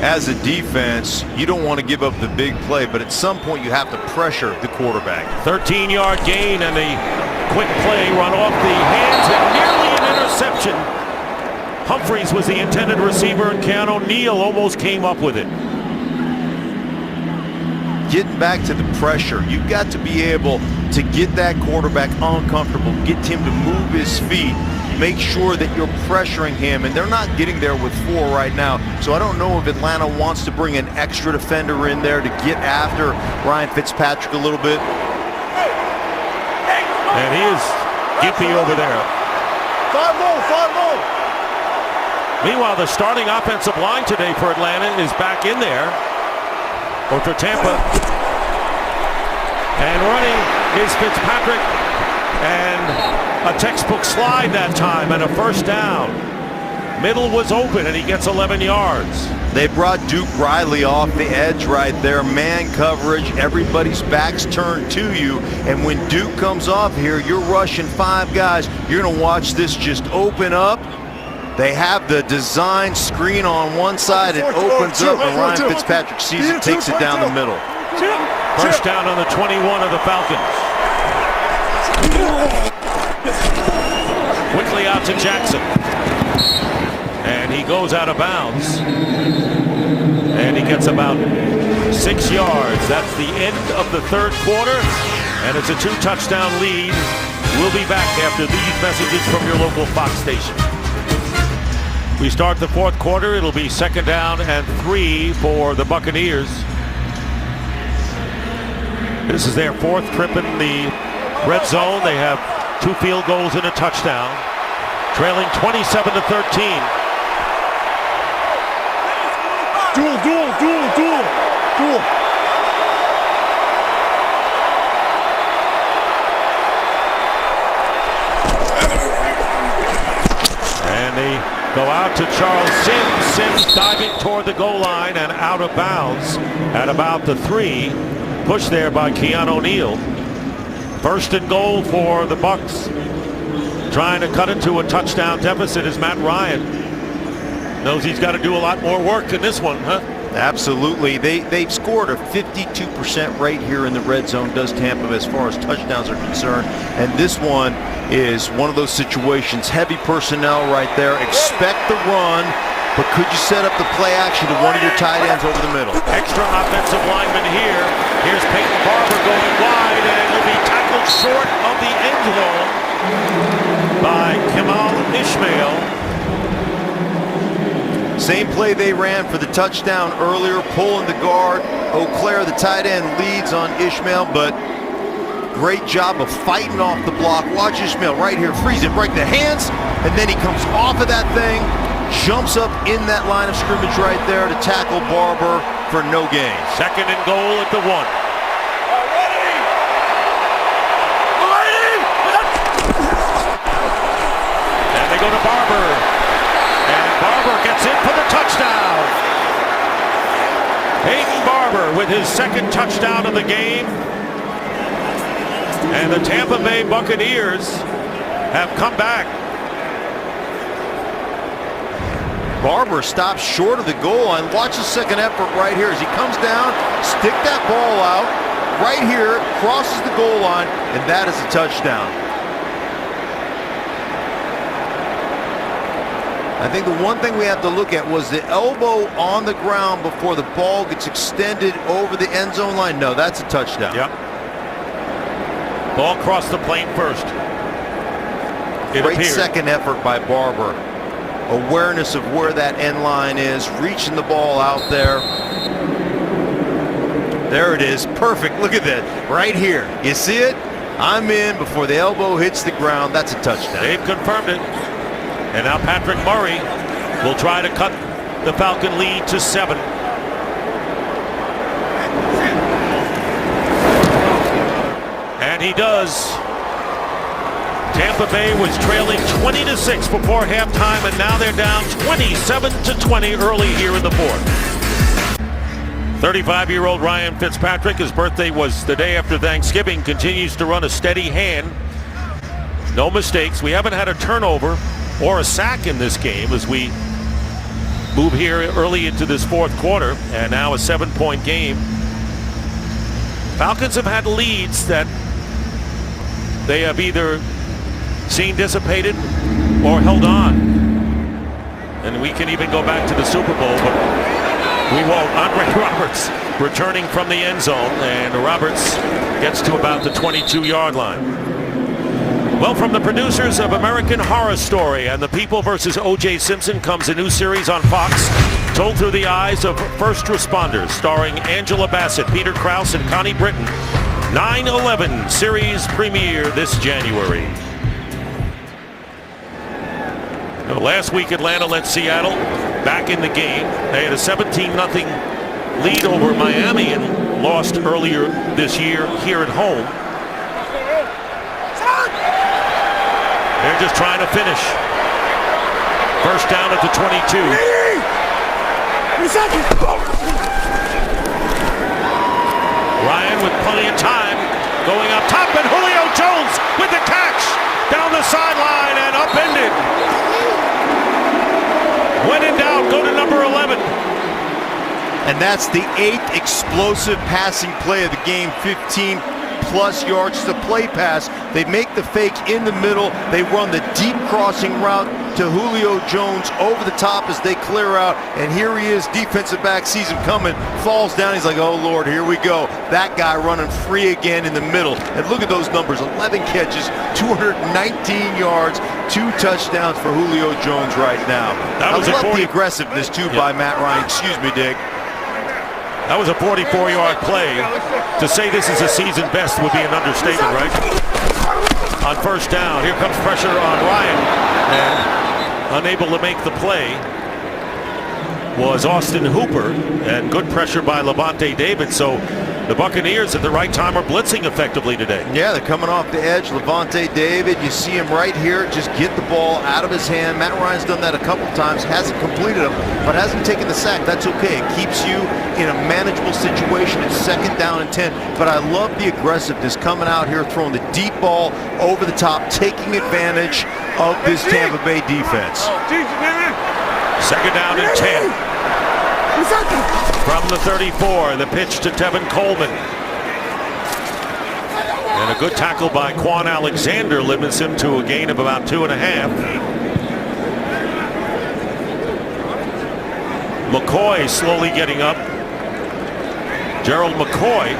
as a defense, you don't want to give up the big play, but at some point you have to pressure the quarterback. 13-yard gain and a quick play run off the hands and nearly an interception. Humphries was the intended receiver, and Keanu Neal almost came up with it. Getting back to the pressure, you've got to be able to get that quarterback uncomfortable, get him to move his feet. make sure that you're pressuring him, and they're not getting there with 4 right now. So I don't know if Atlanta wants to bring an extra defender in there to get after Ryan Fitzpatrick a little bit. And he is gimpy over there. 5 more, 5 more. Meanwhile, the starting offensive line today for Atlanta is back in there. Or for Tampa. And running is Fitzpatrick. And a textbook slide that time and a first down. Middle was open and he gets 11 yards. They brought Duke Riley off the edge right there. Man coverage, everybody's backs turned to you. And when Duke comes off here, you're rushing 5 guys. You're going to watch this just open up. They have the design screen on one side. It opens up and Ryan Fitzpatrick sees it, takes it down the middle. First down on the 21 of the Falcons. Quickly out to Jackson. And he goes out of bounds. And he gets about 6 yards. That's the end of the third quarter. And it's a 2-touchdown lead. We'll be back after these messages from your local Fox station. We start the fourth quarter. It'll be 2nd down and 3 for the Buccaneers. This is their 4th trip in the red zone. They have 2 field goals and a touchdown. Trailing 27-13. Duel. And they go out to Charles Sims. Sims diving toward the goal line and out of bounds at about the 3. Pushed there by Keon O'Neal. 1st and goal for the Bucs. Trying to cut it to a touchdown deficit is Matt Ryan. Knows he's got to do a lot more work in this one, huh? Absolutely. They've scored a 52% rate here in the red zone, does Tampa, as far as touchdowns are concerned. And this one is one of those situations. Heavy personnel right there. Expect the run, but could you set up the play action to one of your tight ends over the middle? Extra offensive lineman here. Here's Peyton Barber going wide, and he'll be tackled short of the end zone by Kemal Ishmael. Same play they ran for the touchdown earlier, pulling the guard. Eau Claire, the tight end, leads on Ishmael, but great job of fighting off the block. Watch Ishmael right here, freeze it, break the hands, and then he comes off of that thing, jumps up in that line of scrimmage right there to tackle Barber for no gain. 2nd and goal at the 1. And they go to Barber. And Barber gets in for the touchdown. Peyton Barber with his 2nd touchdown of the game. And the Tampa Bay Buccaneers have come back. Barber stops short of the goal line. Watch the 2nd effort right here as he comes down, stick that ball out right here, crosses the goal line, and that is a touchdown. I think the one thing we have to look at was the elbow on the ground before the ball gets extended over the end zone line. No, that's a touchdown. Yep. Ball crossed the plane first. Great 2nd effort by Barber. Awareness of where that end line is, reaching the ball out there. There it is. Perfect. Look at that. Right here. You see it? I'm in before the elbow hits the ground. That's a touchdown. They've confirmed it. And now Patrick Murray will try to cut the Falcon lead to 7. And he does. Tampa Bay was trailing 20-6 before halftime, and now they're down 27-20 early here in the 4th. 35-year-old Ryan Fitzpatrick, his birthday was the day after Thanksgiving, continues to run a steady hand. No mistakes. We haven't had a turnover or a sack in this game as we move here early into this 4th quarter, and now a 7-point game. Falcons have had leads that they have either seen dissipated or held on. And we can even go back to the Super Bowl, but we won't. Andre Roberts returning from the end zone, and Roberts gets to about the 22-yard line. Well, from the producers of American Horror Story and The People vs. O.J. Simpson comes a new series on Fox, told through the eyes of first responders, starring Angela Bassett, Peter Krause, and Connie Britton. 9/11 series premiere this January. Now, last week, Atlanta led Seattle back in the game. They had a 17-0 lead over Miami and lost earlier this year here at home. They're just trying to finish. First down at the 22. Ryan with plenty of time, going up top, and Julio Jones with the catch down the sideline and upended. When in doubt, go to number 11. And that's the 8th explosive passing play of the game, 15+ yards to play pass. They make the fake in the middle. They run the deep crossing route to Julio Jones over the top as they clear out. And here he is, defensive back sees him coming, falls down. He's like, oh, Lord, here we go. That guy running free again in the middle. And look at those numbers, 11 catches, 219 yards, 2 touchdowns for Julio Jones right now. I love the aggressiveness, too, by Matt Ryan. Excuse me, Dick. That was a 44-yard play. To say this is a season best would be an understatement, right? On first down, here comes pressure on Ryan. And unable to make the play was Austin Hooper. And good pressure by Levante David. So the Buccaneers at the right time are blitzing effectively today. Yeah, they're coming off the edge. Levante David, you see him right here. Just get the ball out of his hand. Matt Ryan's done that a couple times. Hasn't completed them, but hasn't taken the sack. That's okay. It keeps you in a manageable situation. It's 2nd down and 10. But I love the aggressiveness coming out here, throwing the deep ball over the top, taking advantage of this Tampa Bay defense. 2nd down and 10. From the 34, the pitch to Tevin Coleman. And a good tackle by Quan Alexander limits him to a gain of about 2.5. McCoy slowly getting up. Gerald McCoy.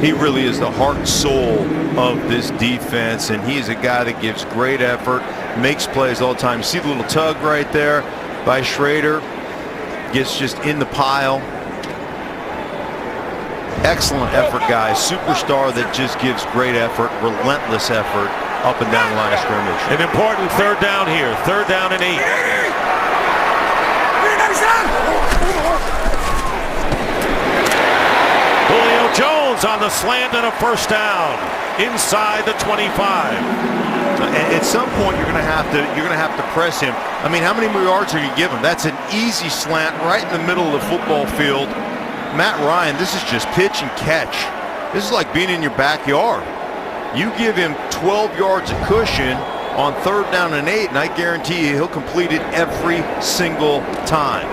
He really is the heart and soul of this defense, and he's a guy that gives great effort, makes plays all the time. See the little tug right there by Schrader. Gets just in the pile. Excellent effort, guys. Superstar that just gives great effort, relentless effort up and down the line of scrimmage. An important 3rd down here. 3rd down and 8. Julio Jones on the slant and a first down inside the 25. At some point, you're going to have to press him. I mean, how many more yards are you give him? That's an easy slant right in the middle of the football field. Matt Ryan, this is just pitch and catch. This is like being in your backyard. You give him 12 yards of cushion on 3rd down and 8, and I guarantee you he'll complete it every single time.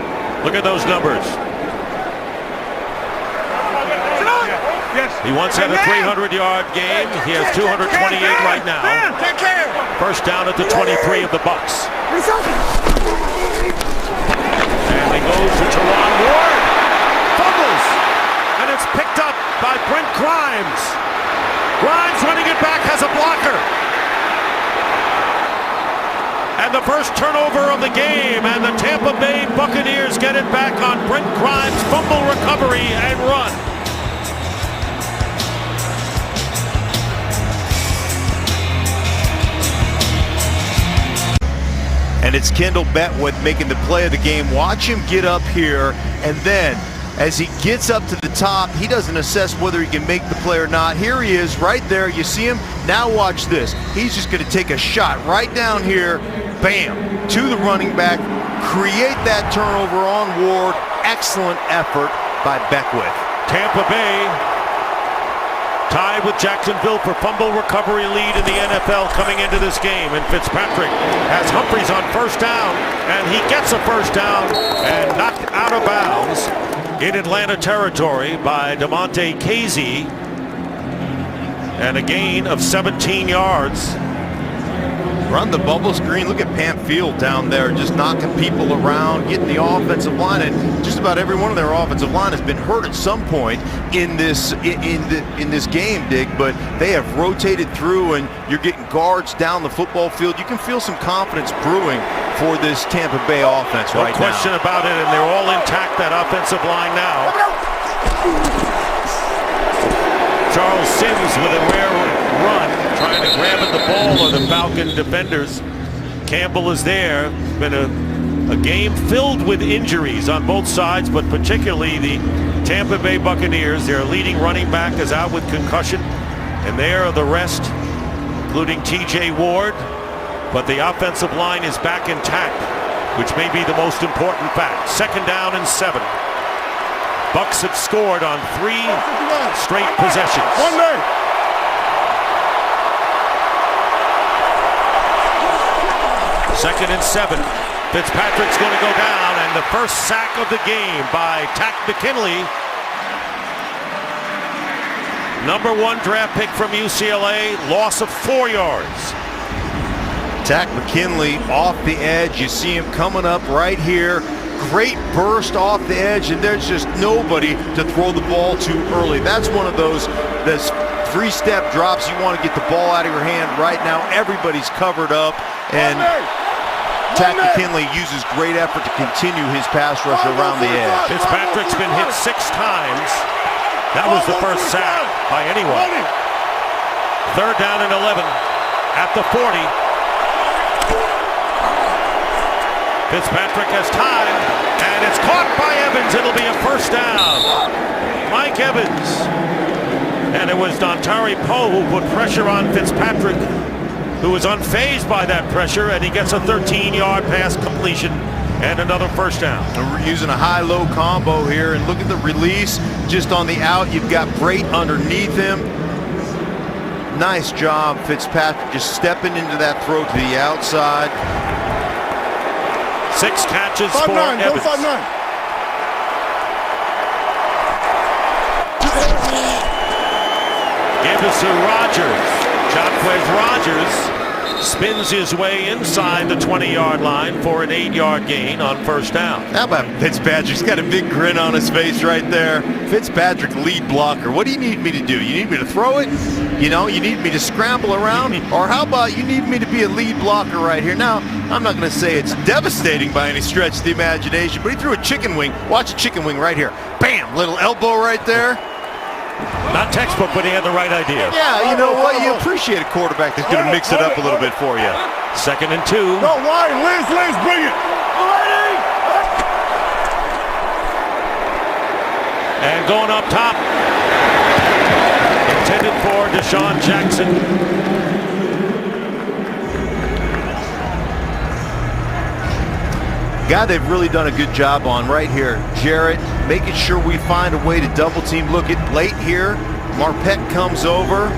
Look at those numbers. He once had a 300-yard game. He has 228 right now. First down at the 23 of the Bucs. And they go to Teron Ward. Fumbles. And it's picked up by Brent Grimes. Grimes running it back, has a blocker. And the first turnover of the game. And the Tampa Bay Buccaneers get it back on Brent Grimes' fumble recovery and run. And it's Kendall Betwood making the play of the game. Watch him get up here, and then as he gets up to the top, he doesn't assess whether he can make the play or not. Here he is right there. You see him? Now watch this. He's just going to take a shot right down here, bam, to the running back, create that turnover on Ward. Excellent effort by Beckwith. Tampa Bay tied with Jacksonville for fumble recovery lead in the NFL coming into this game. And Fitzpatrick has Humphries on first down, and he gets a first down and knocked out of bounds in Atlanta territory by DeMonte Casey. And a gain of 17 yards. Run the bubble screen. Look at Pam Field down there just knocking people around, getting the offensive line. And just about every one of their offensive line has been hurt at some point in this game, Dick. But they have rotated through, and you're getting guards down the football field. You can feel some confidence brewing for this Tampa Bay offense right now. No question about it, and they're all intact, that offensive line now. Charles Sims with a rare run, trying to grab at the ball of the Falcon defenders. Campbell is there. It's been a game filled with injuries on both sides, but particularly the Tampa Bay Buccaneers. Their leading running back is out with concussion, and there are the rest, including T.J. Ward. But the offensive line is back intact, which may be the most important fact. 2nd down and 7. Bucks have scored on 3 straight possessions. 2nd and 7. Fitzpatrick's going to go down, and the first sack of the game by Tack McKinley. #1 draft pick from UCLA, loss of 4 yards. Tack McKinley off the edge. You see him coming up right here. Great burst off the edge, and there's just nobody to throw the ball to early. That's one of those 3-step drops. You want to get the ball out of your hand right now. Everybody's covered up, and Tack McKinley uses great effort to continue his pass rush around the edge. Fitzpatrick's been hit 6 times. That was the first sack by anyone. 3rd down and 11 at the 40. Fitzpatrick has time, and it's caught by Evans. It'll be a first down. Mike Evans. And it was Dontari Poe who put pressure on Fitzpatrick, who was unfazed by that pressure, and he gets a 13-yard pass completion and another first down. And we're using a high-low combo here, and look at the release. Just on the out, you've got Brait underneath him. Nice job, Fitzpatrick, just stepping into that throw to the outside. 6 catches for Evans. Give us to Rogers. Jacquez Rogers spins his way inside the 20-yard line for an 8-yard gain on first down. How about Fitzpatrick? He's got a big grin on his face right there. Fitzpatrick, lead blocker. What do you need me to do? You need me to throw it? You know, you need me to scramble around? Or how about you need me to be a lead blocker right here? Now, I'm not going to say it's devastating by any stretch of the imagination, but he threw a chicken wing. Watch a chicken wing right here. Bam! Little elbow right there. Not textbook, but he had the right idea. Yeah, you know what? You appreciate a quarterback that's going to mix it up a little bit for you. 2nd and 2. No, Ryan, Liz, bring it. And going up top, intended for Deshaun Jackson. Guy they've really done a good job on right here, Jarrett, making sure we find a way to double team. Look at late here, Marpet comes over.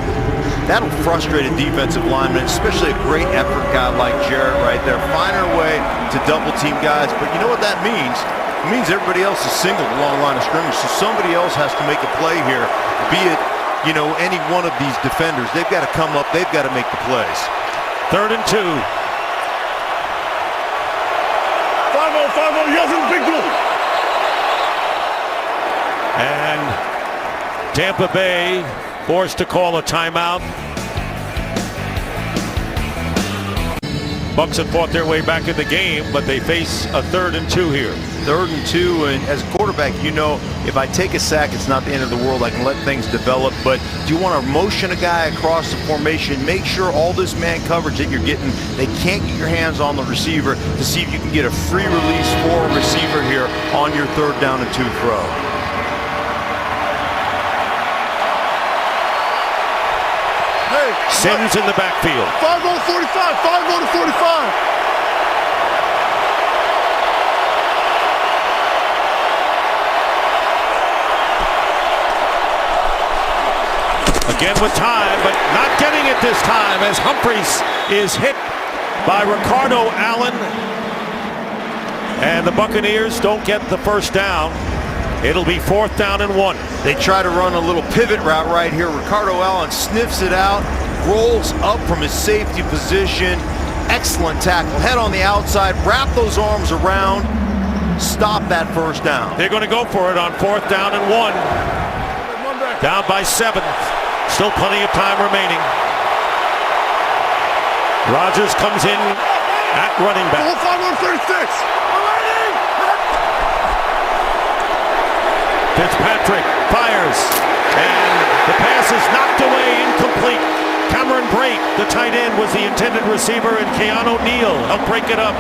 That'll frustrate a defensive lineman, especially a great effort guy like Jarrett right there, finding a way to double team guys. But you know what that means? It means everybody else is singled along the line of scrimmage, so somebody else has to make a play here, be it, you know, any one of these defenders. They've got to come up, they've got to make the plays. 3rd and 2. 5-0, yes, it's big blue. And Tampa Bay forced to call a timeout. Bucks have fought their way back in the game, but they face a 3rd and 2 here. 3rd and 2, and as a quarterback, you know, if I take a sack, it's not the end of the world. I can let things develop, but do you want to motion a guy across the formation, make sure all this man coverage that you're getting, they can't get your hands on the receiver to see if you can get a free release for a receiver here on your 3rd down and 2 throw. Sims in the backfield. 5-0, 45, 5-0 to 45. Again with time, but not getting it this time as Humphries is hit by Ricardo Allen. And the Buccaneers don't get the first down. It'll be 4th down and 1. They try to run a little pivot route right here. Ricardo Allen sniffs it out, rolls up from his safety position, Excellent tackle. Head on the outside. Wrap those arms around. Stop that first down. They're going to go for it on 4th down and 1. Down by 7. Still plenty of time remaining. Rodgers comes in at running back. 5-1-36. Fitzpatrick fires, and the pass is knocked away, incomplete. Cameron Brate, the tight end, was the intended receiver, and Keanu Neal helped break it up.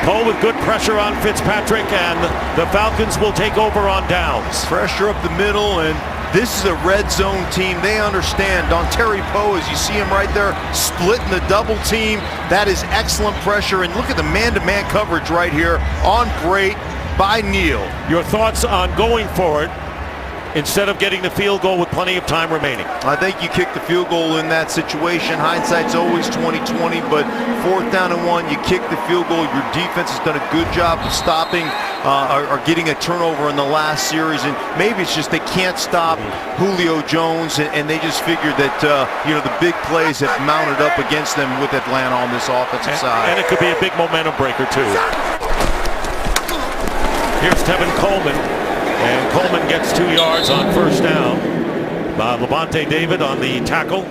Poe with good pressure on Fitzpatrick, and the Falcons will take over on downs. Pressure up the middle, and this is a red zone team. They understand. On Terry Poe, as you see him right there, splitting the double team. That is excellent pressure, and look at the man-to-man coverage right here on Brate by Neal. Your thoughts on going for it instead of getting the field goal with plenty of time remaining? I think you kick the field goal in that situation. Hindsight's always 20/20, but 4th down and 1, you kick the field goal. Your defense has done a good job of stopping or getting a turnover in the last series, and maybe it's just they can't stop Julio Jones, and they just figured that the big plays have mounted up against them with Atlanta on this offensive side. And it could be a big momentum breaker too. Here's Tevin Coleman, and Coleman gets 2 yards on 1st down. Levante David on the tackle.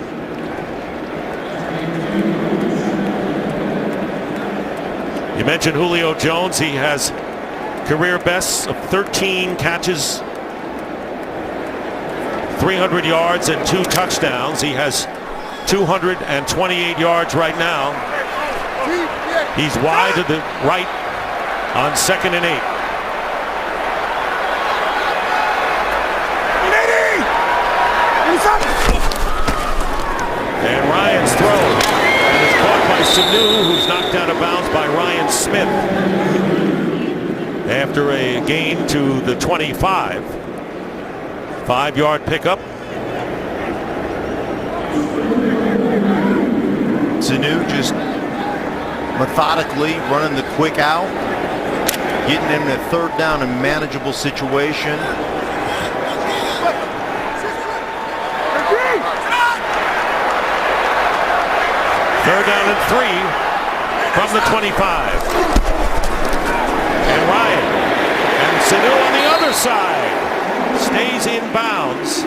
You mentioned Julio Jones. He has career bests of 13 catches, 300 yards, and 2 touchdowns. He has 228 yards right now. He's wide to the right on 2nd and 8. And Ryan's throw is caught by Sanu, who's knocked out of bounds by Ryan Smith after a gain to the 25. 5-yard pickup. Sanu just methodically running the quick out, getting him to 3rd down and manageable situation. 3rd down and 3 from the 25. And Ryan and Sanu on the other side stays in bounds.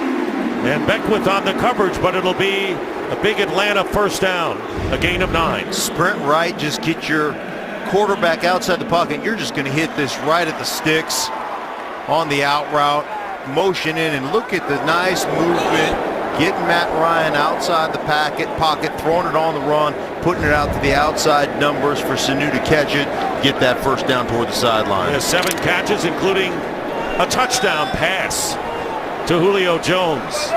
And Beckwith on the coverage, but it'll be a big Atlanta 1st down, a gain of 9. Sprint right, just get your quarterback outside the pocket. You're just going to hit this right at the sticks on the out route. Motion in, and look at the nice movement. Getting Matt Ryan outside the pocket, throwing it on the run, putting it out to the outside numbers for Sanu to catch it, get that 1st down toward the sideline. He has 7 catches, including a touchdown pass to Julio Jones.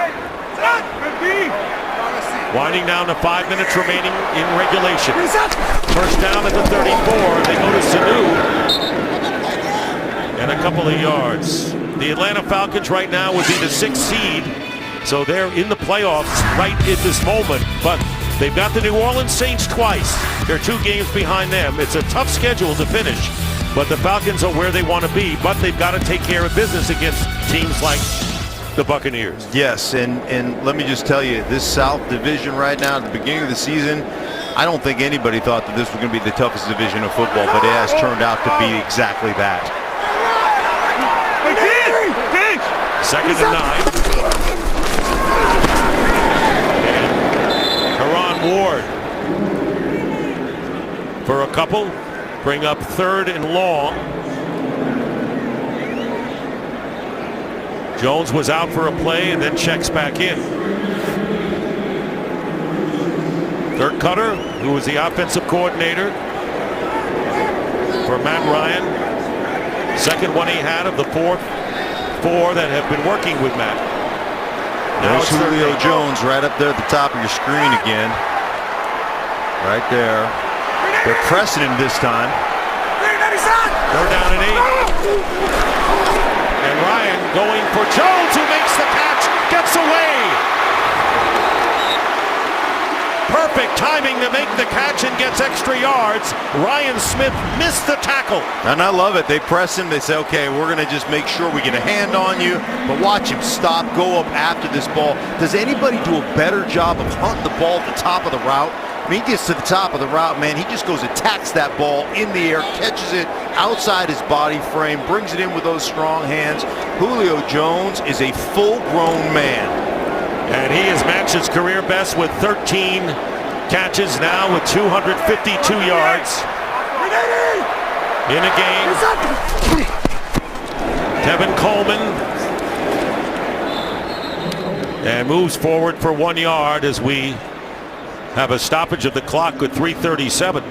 Winding down to 5 minutes remaining in regulation. 1st down at the 34. They go to Sanu. And a couple of yards. The Atlanta Falcons right now would be the 6th seed. So they're in the playoffs right at this moment, but they've got the New Orleans Saints twice. They're 2 games behind them. It's a tough schedule to finish, but the Falcons are where they want to be, but they've got to take care of business against teams like the Buccaneers. Yes, and let me just tell you, this South Division right now at the beginning of the season, I don't think anybody thought that this was going to be the toughest division of football, but it has turned out to be exactly that. 2nd and 9. Ward for a couple, bring up 3rd and long. Jones was out for a play and then checks back in. Dirk Cutter, who was the offensive coordinator for Matt Ryan, 2nd one he had of the 4 that have been working with Matt. There's Julio Jones right up there at the top of your screen again. Right there. They're pressing him this time. 3rd down and 8. And Ryan going for Jones, who makes the catch, gets away. Perfect timing to make the catch and gets extra yards. Ryan Smith missed the tackle. And I love it. They press him. They say, okay, we're going to just make sure we get a hand on you. But watch him stop, go up after this ball. Does anybody do a better job of hunting the ball at the top of the route? When he gets to the top of the route, man, he just goes, attacks that ball in the air, catches it outside his body frame, brings it in with those strong hands. Julio Jones is a full-grown man. And he has matched his career best with 13 catches now with 252 yards in a game. Tevin Coleman and moves forward for 1 yard as we have a stoppage of the clock with 3:37.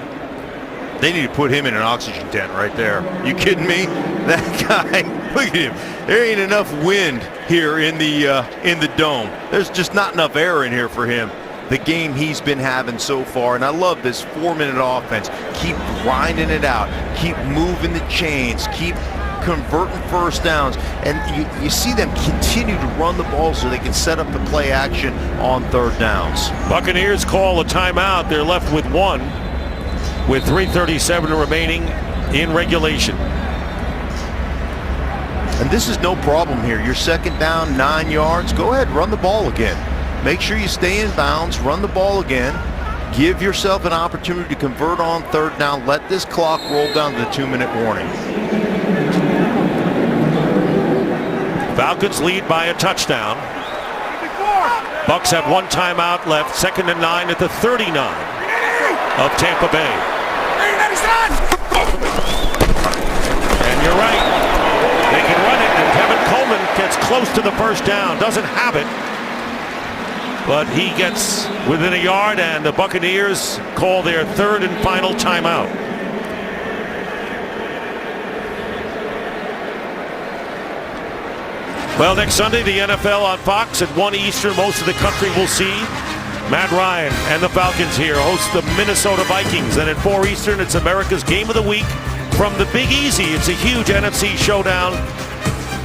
They need to put him in an oxygen tent right there. You kidding me? That guy, look at him. There ain't enough wind here in the dome. There's just not enough air in here for him. The game he's been having so far, and I love this 4-minute offense. Keep grinding it out. Keep moving the chains. Keep converting first downs, and you see them continue to run the ball so they can set up the play action on third downs. Buccaneers call a timeout. They're left with one with 3:37 remaining in regulation. And this is no problem here. You're second down, 9 yards. Go ahead, run the ball again. Make sure you stay in bounds, run the ball again. Give yourself an opportunity to convert on third down. Let this clock roll down to the 2-minute warning. Falcons lead by a touchdown. Bucks have one timeout left. 2nd and 9 at the 39 of Tampa Bay. And you're right. They can run it, and Tevin Coleman gets close to the first down. Doesn't have it, but he gets within a yard, and the Buccaneers call their third and final timeout. Well, next Sunday, the NFL on Fox at 1 Eastern. Most of the country will see Matt Ryan and the Falcons here host the Minnesota Vikings. And at 4 Eastern, it's America's Game of the Week from the Big Easy. It's a huge NFC showdown.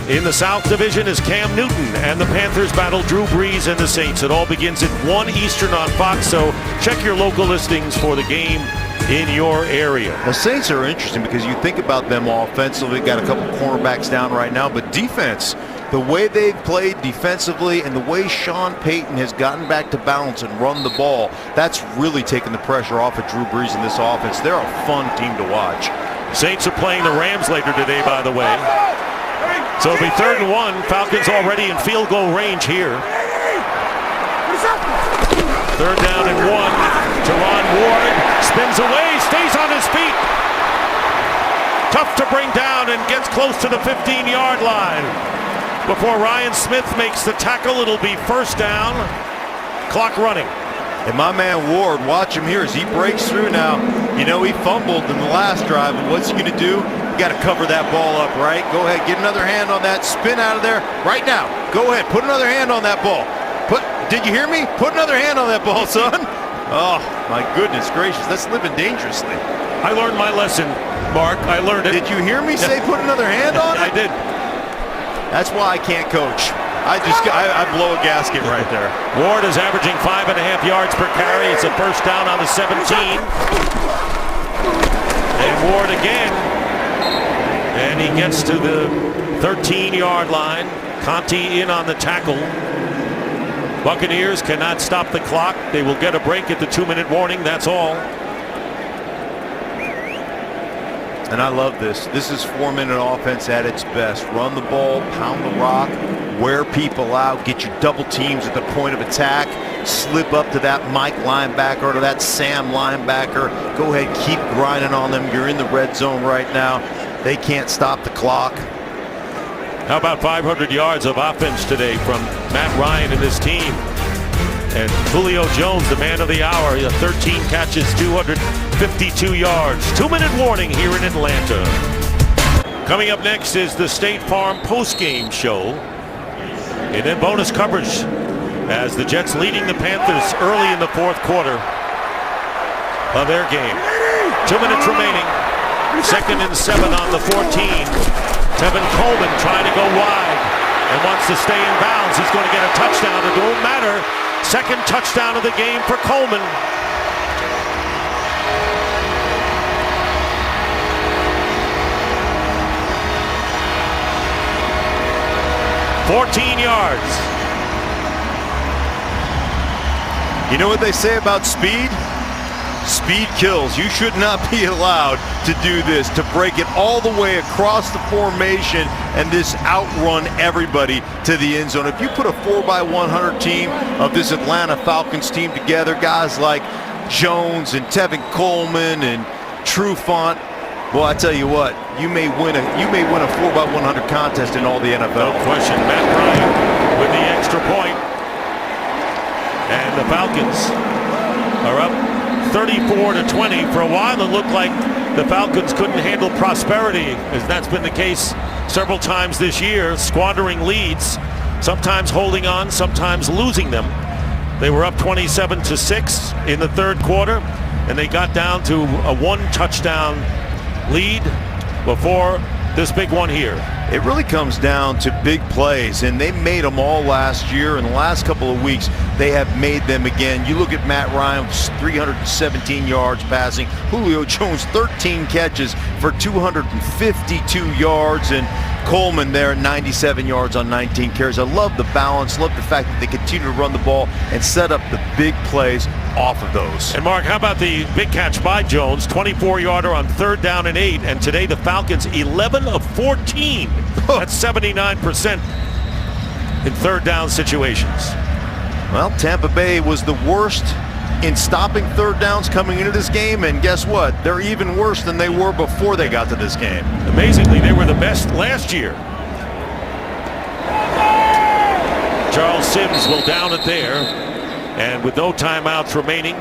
In the South Division is Cam Newton and the Panthers battle Drew Brees and the Saints. It all begins at 1 Eastern on Fox, so check your local listings for the game in your area. The Saints are interesting because you think about them offensively, got a couple cornerbacks down right now, but defense, the way they've played defensively and the way Sean Payton has gotten back to balance and run the ball, that's really taken the pressure off of Drew Brees in this offense. They're a fun team to watch. Saints are playing the Rams later today, by the way. So it'll be 3rd and 1. Falcons already in field goal range here. 3rd down and 1. Teron Ward spins away, stays on his feet. Tough to bring down and gets close to the 15-yard line. Before Ryan Smith makes the tackle, it'll be 1st down. Clock running. And my man Ward, watch him here as he breaks through now. You know, he fumbled in the last drive, but what's he going to do? You got to cover that ball up, right? Go ahead, get another hand on that, spin out of there right now. Go ahead, put another hand on that ball. Did you hear me? Put another hand on that ball, son. Oh, my goodness gracious, that's living dangerously. I learned my lesson, Mark. I learned it. Did you hear me say put another hand on it? I did. That's why I can't coach. I blow a gasket right there. Ward is averaging 5.5 yards per carry. It's a 1st down on the 17. And Ward again. And he gets to the 13-yard line. Conti in on the tackle. Buccaneers cannot stop the clock. They will get a break at the 2-minute warning. That's all. And I love this. This is 4-minute offense at its best. Run the ball, pound the rock, wear people out, get your double teams at the point of attack, slip up to that Mike linebacker or to that Sam linebacker. Go ahead, keep grinding on them. You're in the red zone right now. They can't stop the clock. How about 500 yards of offense today from Matt Ryan and his team? And Julio Jones, the man of the hour, 13 catches, 252 yards. 2-minute warning here in Atlanta. Coming up next is the State Farm postgame show. And then bonus coverage as the Jets leading the Panthers early in the 4th quarter of their game. 2 minutes remaining. 2nd and 7 on the 14. Tevin Coleman trying to go wide and wants to stay in bounds. He's going to get a touchdown. It won't matter. 2nd touchdown of the game for Coleman. $14 yards. You know what they say about speed? Speed kills. You should not be allowed to do this, to break it all the way across the formation and this outrun everybody to the end zone. If you put a 4x100 team of this Atlanta Falcons team together, guys like Jones and Tevin Coleman and Trufant, well, I tell you what, you may win a 4x100 contest in all the NFL. No question. Matt Ryan with the extra point. And the Falcons are up 34-20. For a while, it looked like the Falcons couldn't handle prosperity, as that's been the case several times this year, squandering leads, sometimes holding on, sometimes losing them. They were up 27-6 in the third quarter, and they got down to a one-touchdown lead before this big one here. It really comes down to big plays, and they made them all last year. In the last couple of weeks, they have made them again. You look at Matt Ryan, 317 yards passing. Julio Jones, 13 catches for 252 yards. And Coleman there at 97 yards on 19 carries. I love the balance, love the fact that they continue to run the ball and set up the big plays off of those. And Mark, how about the big catch by Jones, 24-yarder on 3rd down and 8, and today the Falcons 11 of 14. That's 79% in 3rd down situations. Well, Tampa Bay was the worst in stopping 3rd downs coming into this game, and guess what? They're even worse than they were before they got to this game. Amazingly, they were the best last year. Charles Sims will down it there, and with no timeouts remaining,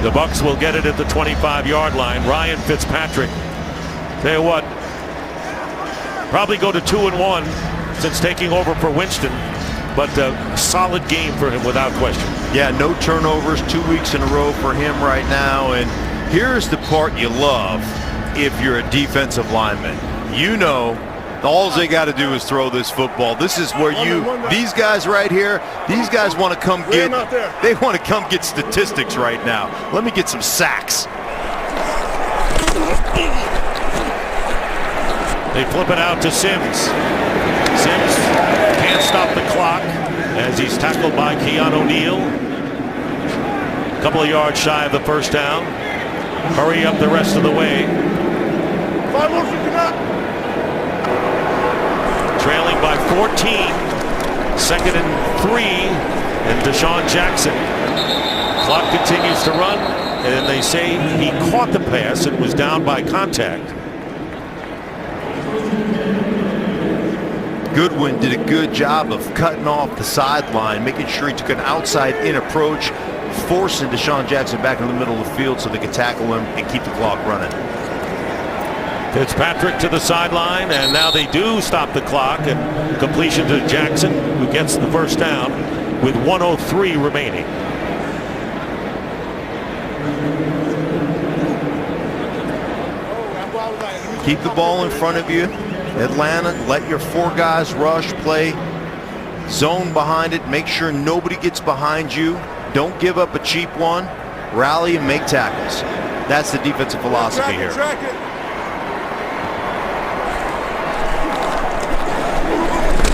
the Bucs will get it at the 25-yard line. Ryan Fitzpatrick, tell you what, probably go to 2-1 since taking over for Winston, but a solid game for him without question. Yeah, no turnovers, 2 weeks in a row for him right now. And here's the part you love if you're a defensive lineman. You know, all they got to do is throw this football. This is where these guys right here, these guys want to come get, they want to come get statistics right now. Let me get some sacks. They flip it out to Sims. Sims can't stop the clock as he's tackled by Keon O'Neal. A couple of yards shy of the first down. Hurry up the rest of the way. Trailing by 14. 2nd and 3. And Deshaun Jackson. Clock continues to run. And they say he caught the pass and was down by contact. Goodwin did a good job of cutting off the sideline, making sure he took an outside-in approach, forcing Deshaun Jackson back in the middle of the field so they could tackle him and keep the clock running. Fitzpatrick to the sideline, and now they do stop the clock, and completion to Jackson, who gets the first down with 1:03 remaining. Keep the ball in front of you. Atlanta, let your 4 guys rush, play zone behind it. Make sure nobody gets behind you. Don't give up a cheap one. Rally and make tackles. That's the defensive philosophy here.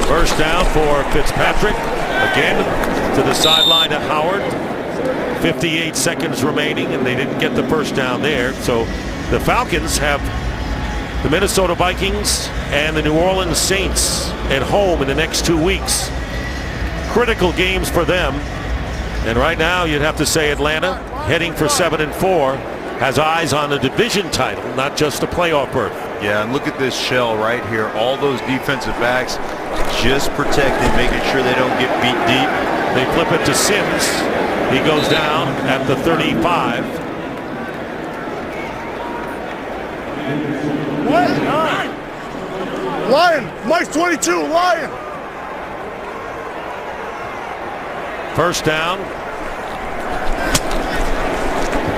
First down for Fitzpatrick. Again to the sideline to Howard. 58 seconds remaining, and they didn't get the first down there. So the Falcons have the Minnesota Vikings and the New Orleans Saints at home in the next 2 weeks. Critical games for them. And right now, you'd have to say Atlanta, heading for 7-4, has eyes on a division title, not just a playoff berth. Yeah, and look at this shell right here. All those defensive backs just protecting, making sure they don't get beat deep. They flip it to Sims. He goes down at the 35. Lion, Mike's 22, Lion. First down.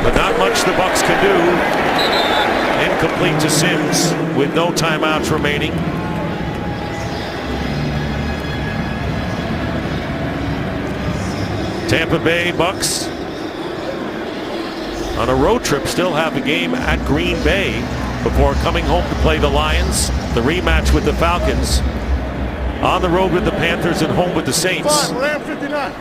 But not much the Bucs can do. Incomplete to Sims with no timeouts remaining. Tampa Bay Bucs on a road trip still have a game at Green Bay before coming home to play the Lions. The rematch with the Falcons. On the road with the Panthers and home with the Saints. Ram 59.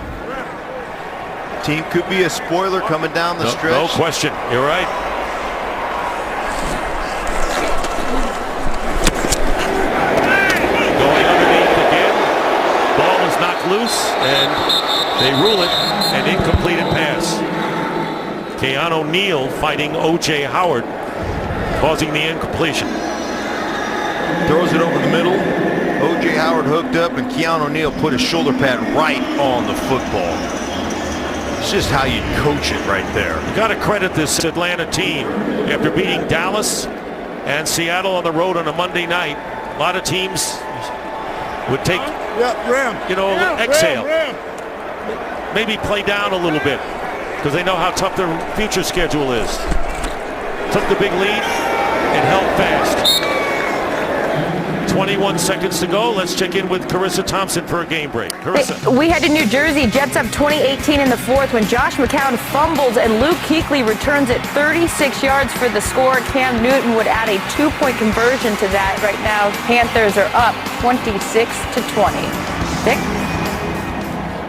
Team could be a spoiler coming down the stretch. No question. You're right. Going underneath again. Ball is knocked loose, and they rule it an incompleted pass. Keanu Neal fighting O.J. Howard, causing the incompletion. Throws it over the middle. O.J. Howard hooked up, and Keanu Neal put his shoulder pad right on the football. It's just how you coach it right there. You got to credit this Atlanta team after beating Dallas and Seattle on the road on a Monday night. A lot of teams would take, exhale. Maybe play down a little bit because they know how tough their future schedule is. Took the big lead and held fast. 21 seconds to go. Let's check in with Carissa Thompson for a game break. Carissa. Hey, we head to New Jersey. Jets up 20-18 in the fourth when Josh McCown fumbles and Luke Kuechly returns it 36 yards for the score. Cam Newton would add a 2-point conversion to that. Right now, Panthers are up 26-20. Vic?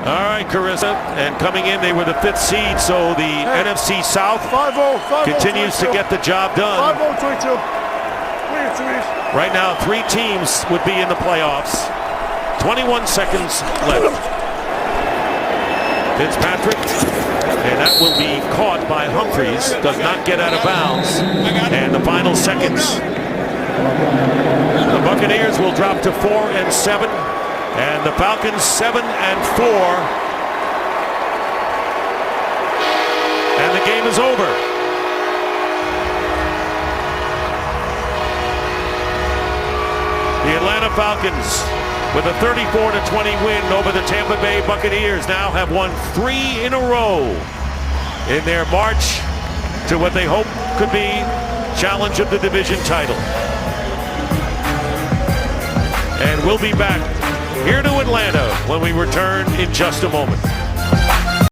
All right, Carissa. And coming in, they were the 5th seed, so the NFC South 5-0, continues to get the job done. 5-0, 22. Right now, 3 teams would be in the playoffs. 21 seconds left. Fitzpatrick, and that will be caught by Humphreys. Does not get out of bounds. And the final seconds. The Buccaneers will drop to 4-7, and the Falcons 7-4. And the game is over. The Atlanta Falcons, with a 34-20 win over the Tampa Bay Buccaneers, now have won 3 in a row in their march to what they hope could be challenge of the division title. And we'll be back here to Atlanta when we return in just a moment.